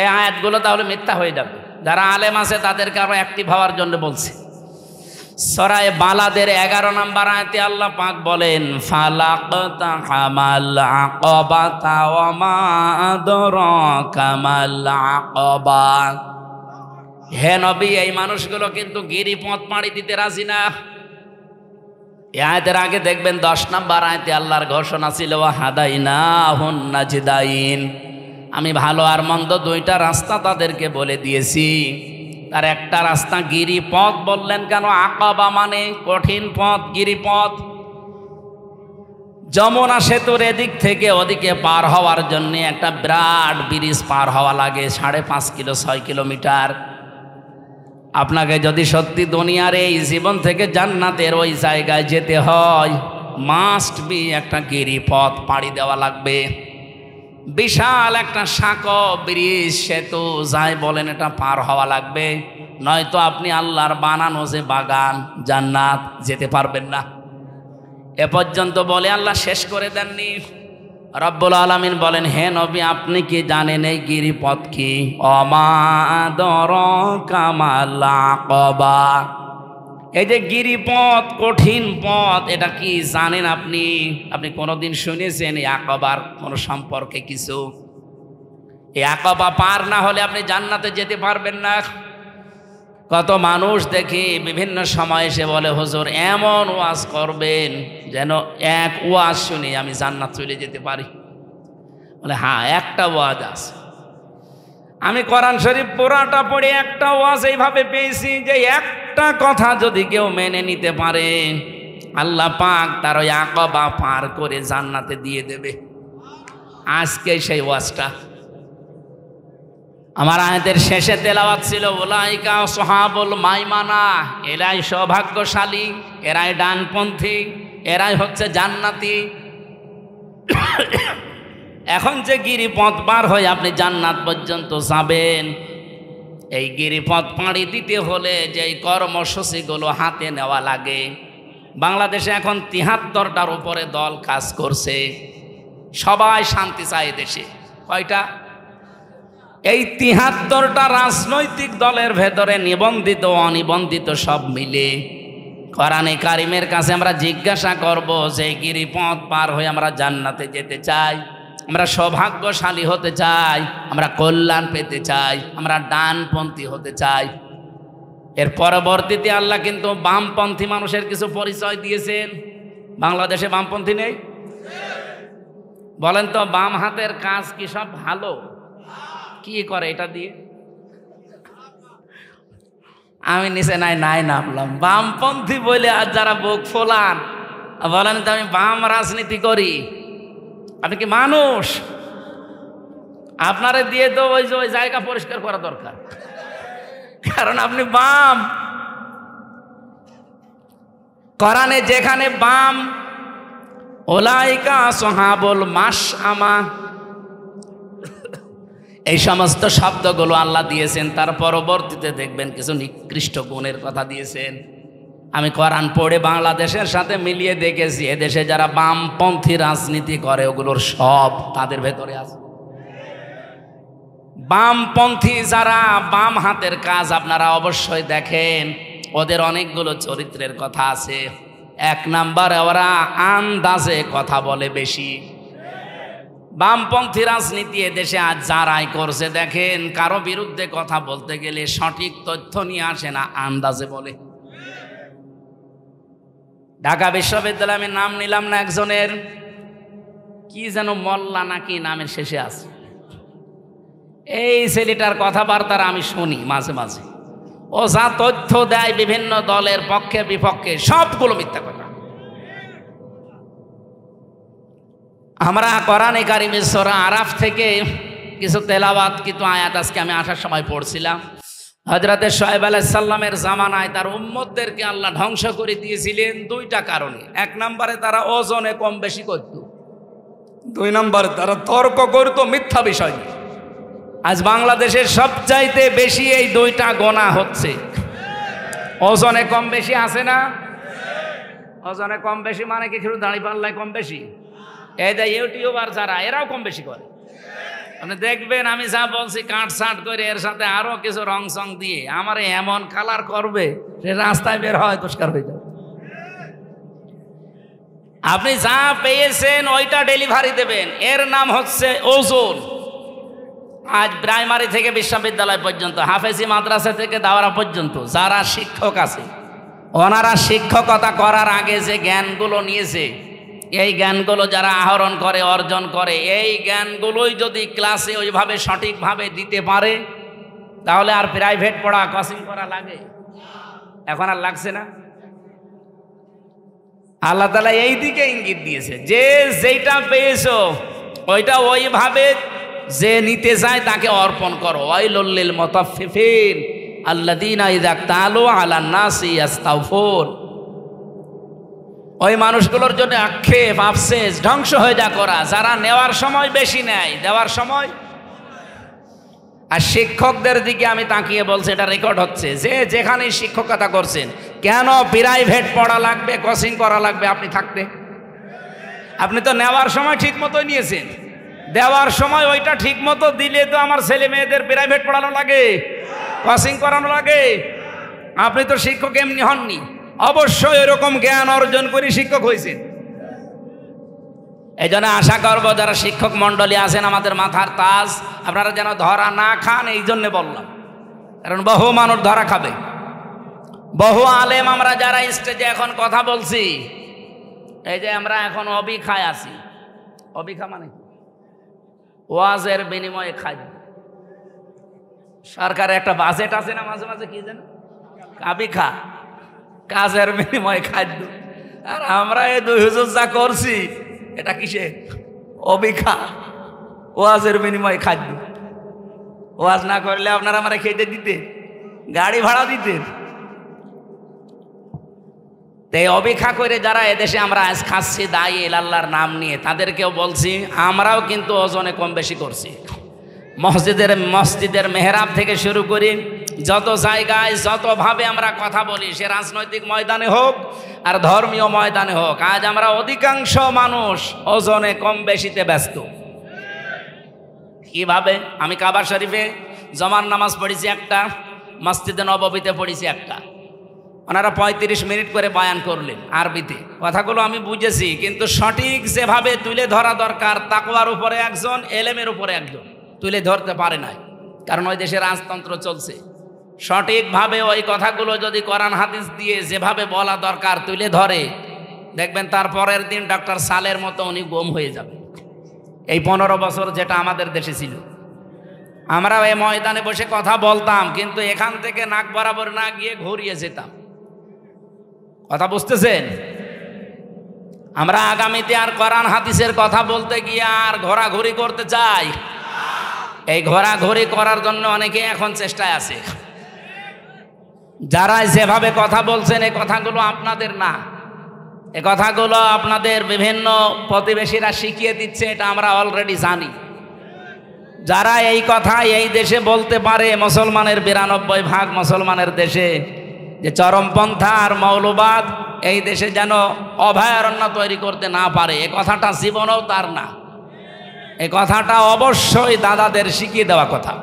এই আয়াতগুলো তাহলে মিথ্যা হয়ে যাবে। যারা আলেম আছে তাদেরকে আরো অ্যাক্টিভ হওয়ার জন্য বলছে। সূরা বালাদের 11 নম্বর আয়াতে আল্লাহ পাক বলেন, ফালাকতাহামাল আকাবাতা ওয়া মা আদরাকা মাল আকাবা। হে নবী, এই মানুষগুলো কিন্তু গিরিপথ পাড়ি দিতে রাজি না। এই আয়াতের আগে দেখবেন 10 নম্বর আয়াতে আল্লাহর ঘোষণা ছিল, ওয়া হাদাইনাহুন নাজদাইন, আমি ভালো আর মন্দ 2টা রাস্তা তাদেরকে বলে দিয়েছি। তার একটা রাস্তা গিরিপথ বললেন কেন? আকাবা মানে কঠিন পথ, গিরিপথ। যমুনা সেতুর এদিক থেকে ওদিকে পার হওয়ার জন্য একটা বিরাট ব্রিজ পার হওয়া লাগে, 5.5 কিলো 6 কিলোমিটার। আপনাকে যদি সত্যি দুনিয়ার এই জীবন থেকে জান্নাতের ওই জায়গায় যেতে হয়, মাস্ট বি একটা গিরিপথ পাড়ি দেওয়া লাগবে। বিশাল একটা সাঁকো ব্রিজ, সেতু যাই বলেন, এটা পার হওয়া লাগবে, নয়তো আপনি আল্লাহর বানানো যে বাগান জান্নাত যেতে পারবেন না। এ পর্যন্ত বলে আল্লাহ শেষ করে দেননি। রব্বুল আলামিন বলেন, হে নবী, আপনি কি জানেন এই গিরিপথ কি? ওমা আদরাকা মাল আকাবা, এই যে গিরিপথ, কঠিন পথ, এটা কি জানেন আপনি? আপনি কোনোদিন শুনেছেন এই আকাবার কোনো সম্পর্কে কিছু? এই আকাবা পার না হলে আপনি জান্নাতে যেতে পারবেন না। কত মানুষ দেখি বিভিন্ন সময় এসে বলে, হুজুর এমন ওয়াজ করবেন যেন এক ওয়াজ শুনে আমি জান্নাত চলে যেতে পারি। বলে হ্যাঁ, একটা ওয়াজ আছে। আমি কোরআন শরীফ পুরাটা পড়ে একটা ওয়াজ এইভাবে পেয়েছি যে একটা কথা যদি কেউ মেনে নিতে পারে, আল্লাহ পাক তার ওই আকাবা পার করে জান্নাতে দিয়ে দেবে। আজকে সেই ওয়াজটা আমার আয়াতের শেষে তেলাওয়াত ছিল, উলাইকা আসহাবুল মাইমানা, এরাই সৌভাগ্যশালী, এরাই ডানপন্থী, এরাই হচ্ছে জান্নাতি। এখন যে গিরিপথ পার হয়ে আপনি জান্নাত পর্যন্ত যাবেন, এই গিরিপথ পাড়ি দিতে হলে যে কর্মসূচিগুলো হাতে নেওয়া লাগে, বাংলাদেশে এখন 73টার উপরে দল কাজ করছে। সবাই শান্তি চায় দেশে। কয়টা? এই 73টা রাজনৈতিক দলের ভেতরে নিবন্ধিত অনিবন্ধিত সব মিলে কোরআনে কারিমের কাছে আমরা জিজ্ঞাসা করব যে গিরিপথ পার হয়ে আমরা জান্নাতে যেতে চাই, আমরা সৌভাগ্যশালী হতে চাই, আমরা কল্যাণ পেতে চাই, আমরা ডানপন্থী হতে চাই। এর পরবর্তীতে আল্লাহ কিন্তু বামপন্থী মানুষের কিছু পরিচয় দিয়েছেন। বাংলাদেশে বামপন্থী নেই? বলেন তো, বাম হাতের কাজ কি সব ভালো? কি করে এটা দিয়ে? আমি নিচে নাই নামলাম। বামপন্থী বলে আর যারা বুক ফোলান, বলেন তো আমি বাম রাজনীতি করি। আপনি কি মানুষ? আপনারে দিয়ে তো ওই যে ওই জায়গা পরিষ্কার করা দরকার, কারণ আপনি বাম। কোরআনে যেখানে বাম ওলাইকা আসহাবুল মাশআমা এই সমস্ত শব্দগুলো আল্লাহ দিয়েছেন, তার পরবর্তীতে দেখবেন কিছু নিকৃষ্ট গুণের কথা দিয়েছেন। আমি কোরআন পড়ে বাংলাদেশের সাথে মিলিয়ে দেখেছি, এদেশে যারা বামপন্থী রাজনীতি করে ওগুলোর সব তাদের ভেতরে আছে। বামপন্থী যারা বাম হাতের কাজ আপনারা অবশ্যই দেখেন, ওদের অনেকগুলো চরিত্রের কথা আছে। এক নাম্বারে ওরা আন্দাজে কথা বলে বেশি। বামপন্থী রাজনীতি এদেশে আজ যারাই করছে দেখেন, কারো বিরুদ্ধে কথা বলতে গেলে সঠিক তথ্য নিয়ে আসে না, আন্দাজে বলে। ঢাকা বিশ্ববিদ্যালয়ে আমি নাম নিলাম না একজনের, কি যেন মোল্লা নাকি নামের শেষে আছে, এই ছেলেটার কথাবার্তা আমি শুনি মাঝে মাঝে। ও যা তথ্য দেয় বিভিন্ন দলের পক্ষে বিপক্ষে, সবগুলো মিথ্যা কথা। আমরা কোরআনে কারিমে সূরা আরাফ থেকে কিছু তেলাওয়াত কিন্তু আয়াত আজকে আমি আসার সময় পড়ছিলাম। হযরতে শুআয়ব আলাইহিস সালামের জামানায় তার উম্মতদেরকে আল্লাহ ধ্বংস করে দিয়েছিলেন দুইটা কারণে। এক নম্বরে তারা ওজনে কম বেশি করত, দুই নম্বরে তারা তর্ক করত মিথ্যা বিষয় নিয়ে। আজ বাংলাদেশের সবচাইতে বেশি এই দুইটা গোনা হচ্ছে। ওজনে কম বেশি আছে না? ওজনে কম বেশি মানে কি শুধু দাড়ি পাল্লায় কম বেশি? এই যে ইউটিউবার যারা, এরাও কম বেশি করে। আপনি দেখবেন আমি যা বলছি কাটছাট করে এর সাথে আরো কিছু রং সং দিয়ে আমার এমন কালার করবে, সে রাস্তায় বের হয় পরিষ্কার হয়ে যাবে। আপনি যা পেয়েছেন ওইটা ডেলিভারি দেবেন, এর নাম হচ্ছে ওজন। আজ প্রাইমারি থেকে বিশ্ববিদ্যালয় পর্যন্ত, হাফেজি মাদ্রাসা থেকে দাওরা পর্যন্ত যারা শিক্ষক আছে, ওনারা শিক্ষকতা করার আগে যে জ্ঞানগুলো নিয়েছে, এই জ্ঞানগুলো যারা আহরণ করে অর্জন করে, এই জ্ঞানগুলোই যদি ক্লাসে ওইভাবে সঠিকভাবে দিতে পারে, তাহলে আর প্রাইভেট পড়া কোচিং করা লাগে? এখন আর লাগছে না। আল্লাহ তাআলা এই দিকে ইঙ্গিত দিয়েছে যে যেটা পেয়েছো ওইটা ওইভাবে যে নিতে যায় তাকে অর্পণ করো। ওয়াইলুল লিল মুতাফফিফিন আল্লাযীনা ইযা তালু আলান নাসি ইস্তাওফুন। ওই মানুষগুলোর জন্য আক্ষেপ, আফসোস, ধ্বংস হয়ে যা করা, যারা নেওয়ার সময় বেশি নেয়, দেওয়ার সময়। আর শিক্ষকদের দিকে আমি তাকিয়ে বলছি, এটা রেকর্ড হচ্ছে, যে যেখানে শিক্ষকতা করছেন, কেন প্রাইভেট পড়া লাগবে, কোচিং করা লাগবে আপনি থাকতে? আপনি তো নেওয়ার সময় ঠিক মতোই নিয়েছেন, দেওয়ার সময় ওইটা ঠিক মতো দিলে তো আমার ছেলে মেয়েদের প্রাইভেট পড়ানো লাগে, কোচিং করানো লাগে। আপনি তো শিক্ষক এমনি হননি, অবশ্যই এরকম জ্ঞান অর্জন করে শিক্ষক হয়েছেন। এই জন্য আশা করবো যারা শিক্ষক মন্ডলী আছেন, আমাদের মাথার তাজ, আপনারা যেন ধরা না খান, এই জন্যে বললাম। কারণ বহু মানুষ ধরা খাবে। বহু আলেম আমরা যারা স্টেজে এখন কথা বলছি, এই যে আমরা এখন অবিখায় আছি। অবিখা মানে ওয়াজের বিনিময়ে খাই। সরকারের একটা বাজেট আছে না মাঝে মাঝে, কি যেন আবিখা, কাজের বিনিময়ে খাদ্য। আর আমরা এই 2 হুজুর যা করছি, এটা কিসে? অবিখা, ওয়াজের বিনিময়ে খাদ্য। ওয়াজ না করলে আপনারা আমরা খেতে দিতে, গাড়ি ভাড়া দিতেন। তাই অবিখা করে যারা এদেশে আমরা আজ খাচ্ছি দায়ী আল্লাহর নাম নিয়ে, তাদেরকেও বলছি আমরাও কিন্তু ওজনে কম বেশি করছি। মসজিদের মেহরাব থেকে শুরু করি, যত জায়গায় যতভাবে আমরা কথা বলি, সে রাজনৈতিক ময়দানে হোক আর ধর্মীয় ময়দানে হোক, আজ আমরা অধিকাংশ মানুষ ওজনে কম বেশিতে ব্যস্ত। কিভাবে? আমি কাবা শরীফে জমার নামাজ পড়েছি একটা, মসজিদে নববীতে পড়েছি একটা। ওনারা ৩৫ মিনিট করে বয়ান করলেন আরবিতে। কথাগুলো আমি বুঝেছি, কিন্তু সঠিক যেভাবে তুলে ধরা দরকার, তাকওয়ার উপরে একজন, এলেমের উপরে একজন তুলে ধরতে পারে নাই, কারণ ওই দেশে রাজতন্ত্র চলছে। সঠিকভাবে ওই কথাগুলো যদি কোরআন হাদিস দিয়ে যেভাবে বলা দরকার তুলে ধরে, দেখবেন তার পরের দিন ডক্টর সালের মতো উনি গুম হয়ে যাবে। এই 15 বছর যেটা আমাদের দেশে ছিল, আমরা এই ময়দানে বসে কথা বলতাম, কিন্তু এখান থেকে নাক বরাবর না গিয়ে ঘুরিয়ে যেতাম। কথা বুঝতেছেন? আমরা আগামীতে আর কোরআন হাদিসের কথা বলতে গিয়ে আর ঘোরাঘুরি করতে চাই? এই ঘোরাঘুরি করার জন্য অনেকে এখন চেষ্টায় আছে। যারা যেভাবে কথা বলছেন, এই কথাগুলো আপনাদের না, এই কথাগুলো আপনাদের বিভিন্ন প্রতিবেশীরা শিখিয়ে দিচ্ছে, এটা আমরা অলরেডি জানি। যারা এই কথা এই দেশে বলতে পারে, মুসলমানের 92% মুসলমানের দেশে, যে চরমপন্থা আর মৌলবাদ এই দেশে যেন অভয়ারণ্য তৈরি করতে না পারে, এ কথাটা জীবনেও তার না। এই কথাটা অবশ্যই দাদাদের শিখিয়ে দেওয়া কথা,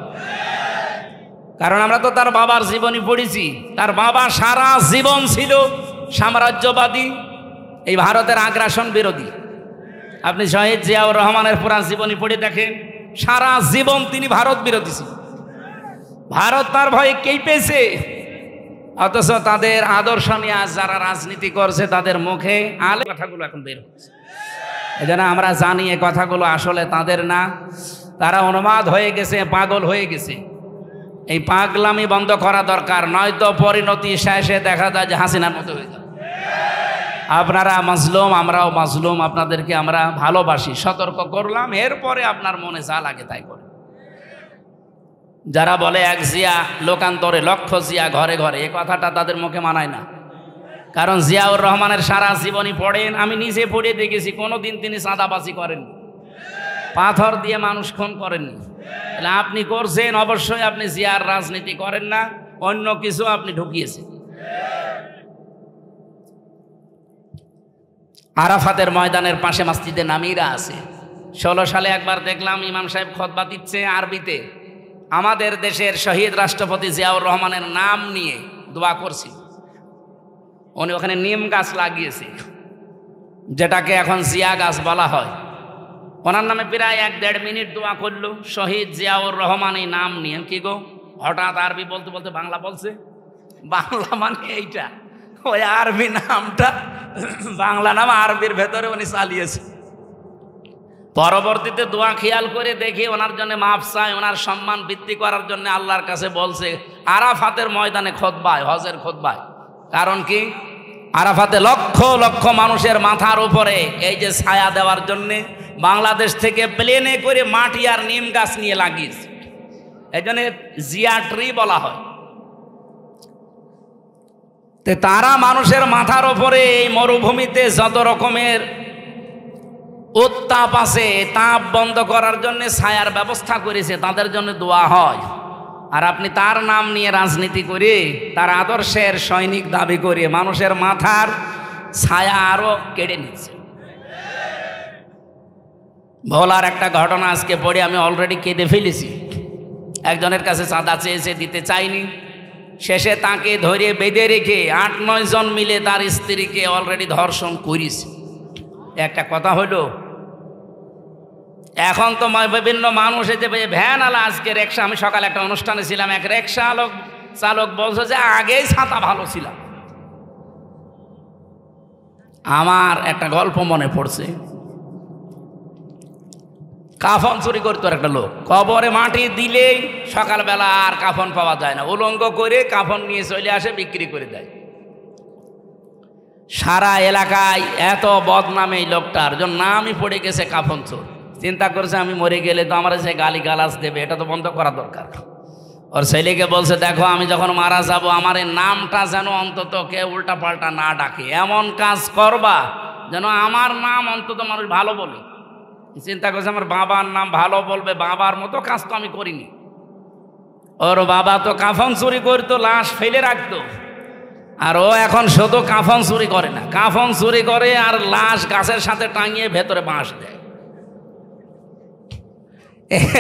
কারণ আমরা তো তার বাবার জীবনী পড়েছি। তার বাবা সারা জীবন ছিল সাম্রাজ্যবাদী, এই ভারতের আগ্রাসন বিরোধী। আপনি শহীদ জিয়াউর রহমানের পুরা জীবনী পড়ে দেখেন, সারা জীবন তিনি ভারত বিরোধী ছিল। ভারত তার ভয়ে কেঁপেছে, অথচ তাদের আদর্শ নিয়ে আজ যারা রাজনীতি করছে তাদের মুখে আলে কথাগুলো এখন বের হচ্ছে। এজন্য আমরা জানি এ কথাগুলো আসলে তাদের না, তারা উন্মাদ হয়ে গেছে, পাগল হয়ে গেছে। এই পাগলামি বন্ধ করা দরকার, নয়তো পরিণতি শেষে দেখা যায় যে হাসিনার মতো হয়ে যাবে। আপনারা মাজলুম, আমরাও মাজলুম, আপনাদেরকে আমরা ভালোবাসি, সতর্ক করলাম, এরপরে আপনার মনে যা লাগে তাই করে। যারা বলে এক জিয়া লোকান্তরে লক্ষ জিয়া ঘরে ঘরে, এ কথাটা তাদের মুখে মানায় না। কারণ জিয়াউর রহমানের সারা জীবনী পড়েন, আমি নিজে পড়ে দেখেছি, কোনোদিন তিনি চাঁদাবাজি করেননি, পাথর দিয়ে মানুষ খুন করেননি। তাহলে আপনি করছেন, অবশ্যই আপনি জিয়ার রাজনীতি করেন না, অন্য কিছু আপনি ঢুকিয়েছেন। আরাফাতের ময়দানের পাশে মসজিদে নামিরা আছে। 16 সালে একবার দেখলাম ইমাম সাহেব খুতবা দিচ্ছে আরবিতে, আমাদের দেশের শহীদ রাষ্ট্রপতি জিয়াউর রহমানের নাম নিয়ে দোয়া করছি। উনি ওখানে নিম গাছ লাগিয়েছে, যেটাকে এখন জিয়া গাছ বলা হয়। ওনার নামে প্রায় 1-1.5 মিনিট দোয়া করলো, শহীদ জিয়াউর রহমান এই নাম নিয়ে। কি গো, হঠাৎ আরবি বলতে বলতে বাংলা বলছে? বাংলা মানে এইটা, ওই আরবি নামটা বাংলা নাম আরবির ভেতরে উনি চালিয়েছে। পরবর্তীতে দোয়া খেয়াল করে দেখি ওনার জন্য মাফ চায়, ওনার সম্মান বৃদ্ধি করার জন্য আল্লাহর কাছে বলছে আরাফাতের ময়দানে খুতবায়, হজের খুতবায়। কারণ কি, আরাফাতে লক্ষ লক্ষ মানুষের মাথার উপরে এই যে ছায়া দেওয়ার জন্যে বাংলাদেশ থেকে প্লেনে করে মাটি আর নিম গাছ নিয়ে লাগিয়েছে, এই জন্য জিয়া ট্রি বলা হয়। তে তারা মানুষের মাথার উপরে এই মরুভূমিতে যত রকমের উত্তাপ আছে, তাপ বন্ধ করার জন্য ছায়ার ব্যবস্থা করেছে, তাদের জন্য দোয়া হয়। আর আপনি তার নাম নিয়ে রাজনীতি করে, তার আদর্শের সৈনিক দাবি করে মানুষের মাথার ছায়া আরো কেড়ে নিচ্ছে। ভোলার একটা ঘটনা আজকে পড়ে আমি অলরেডি কেঁদে ফেলেছি। একজনের কাছে চাঁদা চেয়েছে, দিতে চাইনি, শেষে তাকে ধরে বেঁধে রেখে 8-9 জন মিলে তার স্ত্রীকে অলরেডি ধর্ষণ করেছে। একটা কথা হলো, এখন তো বিভিন্ন মানুষ এই যে ভ্যান আলা, আজকে রিক্সা, আমি সকালে একটা অনুষ্ঠানে ছিলাম, এক রিক্সা চালক বলছে যে আগেই ছাতা ভালো ছিল। আমার একটা গল্প মনে পড়ছে, কাফন চুরি করতো একটা লোক, কবরে মাটি দিলেই সকালবেলা আর কাফন পাওয়া যায় না, উলঙ্গ করে কাফন নিয়ে চলে আসে, বিক্রি করে দেয়। সারা এলাকায় এত বদনাম এই লোকটার, জন্য নামই পড়ে গেছে কাফন চোর। চিন্তা করছে আমি মরে গেলে তো আমার যে গালি গালাজ দেবে, এটা তো বন্ধ করা দরকার। ওর ছেলেকে বলছে, দেখো আমি যখন মারা যাব আমার এই নামটা যেন অন্তত কেউ উল্টা পাল্টা না ডাকে, এমন কাজ করবা যেন আমার নাম অন্তত মানুষ ভালো বলে। চিন্তা করছে আমার বাবার নাম ভালো বলবে, বাবার মতো কাজ তো আমি করিনি। ওর বাবা তো কাফন চুরি করতো, লাশ ফেলে রাখতো, আর ও এখন শুধু কাফন চুরি করে না, কাফন চুরি করে আর লাশ গাছের সাথে টাঙিয়ে ভেতরে বাঁশ দেয়।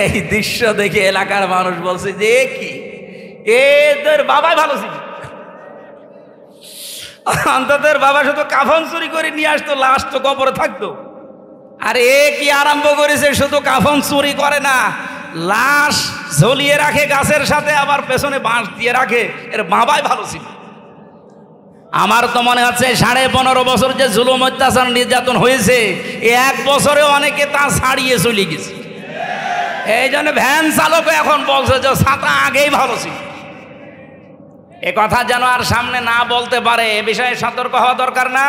এই দৃশ্য দেখে এলাকার মানুষ বলছে যে কি এদের বাবাই ভালো ছিল। অন্তত বাবা শুধু কাফন চুরি করে নিয়ে আসতো, লাশ তো কবরে থাকতো। আর এ কি আরম্ভ করেছে, শুধু কাফন চুরি করে না, লাশ ঝুলিয়ে রাখে গাছের সাথে, আবার পেছনে বাঁশ দিয়ে রাখে। এর বাবাই ভালো ছিল। আমার তো মনে হচ্ছে 15.5 বছর যে জুলুম অত্যাচার নির্যাতন হয়েছে, এক বছরে অনেকে তা ছাড়িয়ে চলে গেছে। এই জন্য ভ্যান চালক এখন বলছে যে ছাতা আগেই ভালো ছিল। এ কথা যেন আর সামনে না বলতে পারে, এ বিষয়ে সতর্ক হওয়া দরকার না?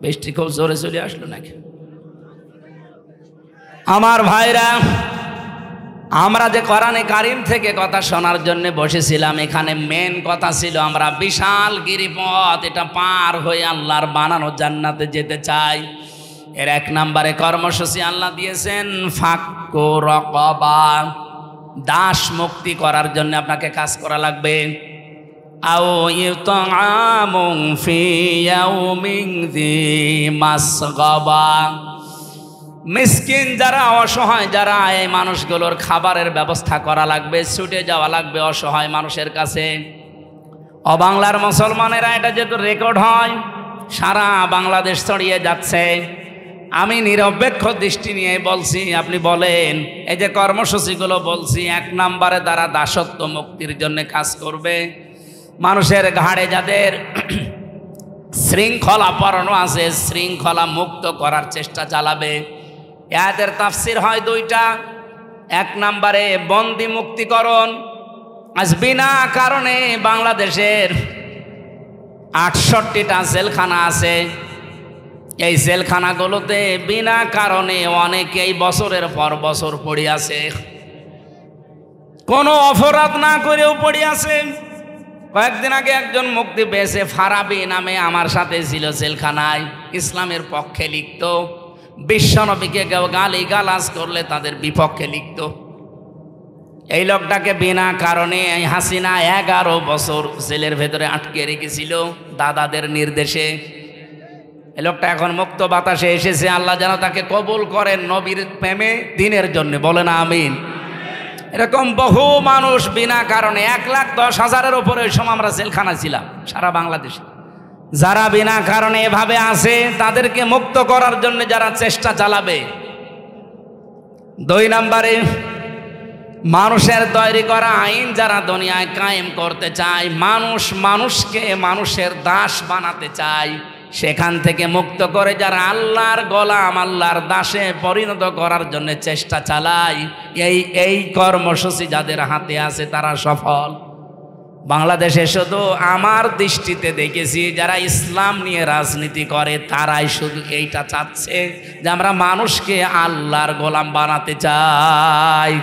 বৃষ্টি খুব জোরে চলে আসলো নাকি? আমার ভাইরা, আমরা যে কোরআনে কারিম থেকে কথা শোনার জন্য বসেছিলাম, এখানে মেন কথা ছিল আমরা বিশাল গিরিপথ, এটা পার হয়ে আল্লাহর বানানো জান্নাতে যেতে চাই। এর 1 নম্বরে কর্মসূচি আল্লাহ দিয়েছেন ফাক্কু রাকাবা, দাস মুক্তি করার জন্য আপনাকে কাজ করা লাগবে। আও ইউতআমুন ফি ইয়াউমিন যী মাসগাবা, মিসকিন যারা অসহায়, যারা এই মানুষগুলোর খাবারের ব্যবস্থা করা লাগবে, ছুটে যাওয়া লাগবে অসহায় মানুষের কাছে। অবাংলার মুসলমানেরা এটা যেহেতু রেকর্ড হয়, সারা বাংলাদেশ ছড়িয়ে যাচ্ছে, আমি নিরপেক্ষ দৃষ্টি নিয়ে বলছি, আপনি বলেন এই যে কর্মসূচিগুলো বলছি, 1 নম্বরে তারা দাসত্ব মুক্তির জন্য কাজ করবে। মানুষের ঘাড়ে যাদের শৃঙ্খলা পরানো আছে, শৃঙ্খলা মুক্ত করার চেষ্টা চালাবে। এদের তাফসির হয় 2টা। 1 নম্বরে বন্দি মুক্তিকরণ। আজ বিনা কারণে বাংলাদেশের 68টা জেলখানা আছে। এই জেলখানাগুলোতে বিনা কারণে অনেকেই বছরের পর বছর পড়ে আছে, কোনো অপরাধ না করেও পড়ে আছে। কয়েকদিন আগে একজন মুক্তি পেয়েছে, ফারাবি নামে, আমার সাথে ছিল জেলখানায়, ইসলামের পক্ষে লিখত, বিশ্বনবীকে গালি গালাজ করলে তাদের বিপক্ষে লিখত। এই লোকটাকে বিনা কারণে এই হাসিনা 11 বছর জেলের ভেতরে আটকে রেখেছিল দাদাদের নির্দেশে। এই লোকটা এখন মুক্ত বাতাসে এসেছে, আল্লাহ যেন তাকে কবুল করেন নবীর প্রেমে, দিনের জন্য, বলে না আমিন। এরকম বহু মানুষ বিনা কারণে, 1,10,000-এর উপরে ওই সময় আমরা জেলখানা ছিলাম সারা বাংলাদেশে, যারা বিনা কারণে এভাবে আছে, তাদেরকে মুক্ত করার জন্য যারা চেষ্টা চালাবে। 2 নম্বরে মানুষের তৈরি করা আইন যারা দুনিয়ায় কায়েম করতে চায়, মানুষকে মানুষের দাস বানাতে চায়, সেখান থেকে মুক্ত করে যারা আল্লাহর গোলাম, আল্লাহর দাসে পরিণত করার জন্য চেষ্টা চালায়, এই কর্মসূচি যাদের হাতে আছে তারা সফল। বাংলাদেশে শুধু আমার দৃষ্টিতে দেখেছি যারা ইসলাম নিয়ে রাজনীতি করে তারাই শুধু এইটা চাচ্ছে যে আমরা মানুষকে আল্লাহর গোলাম বানাতে চাই।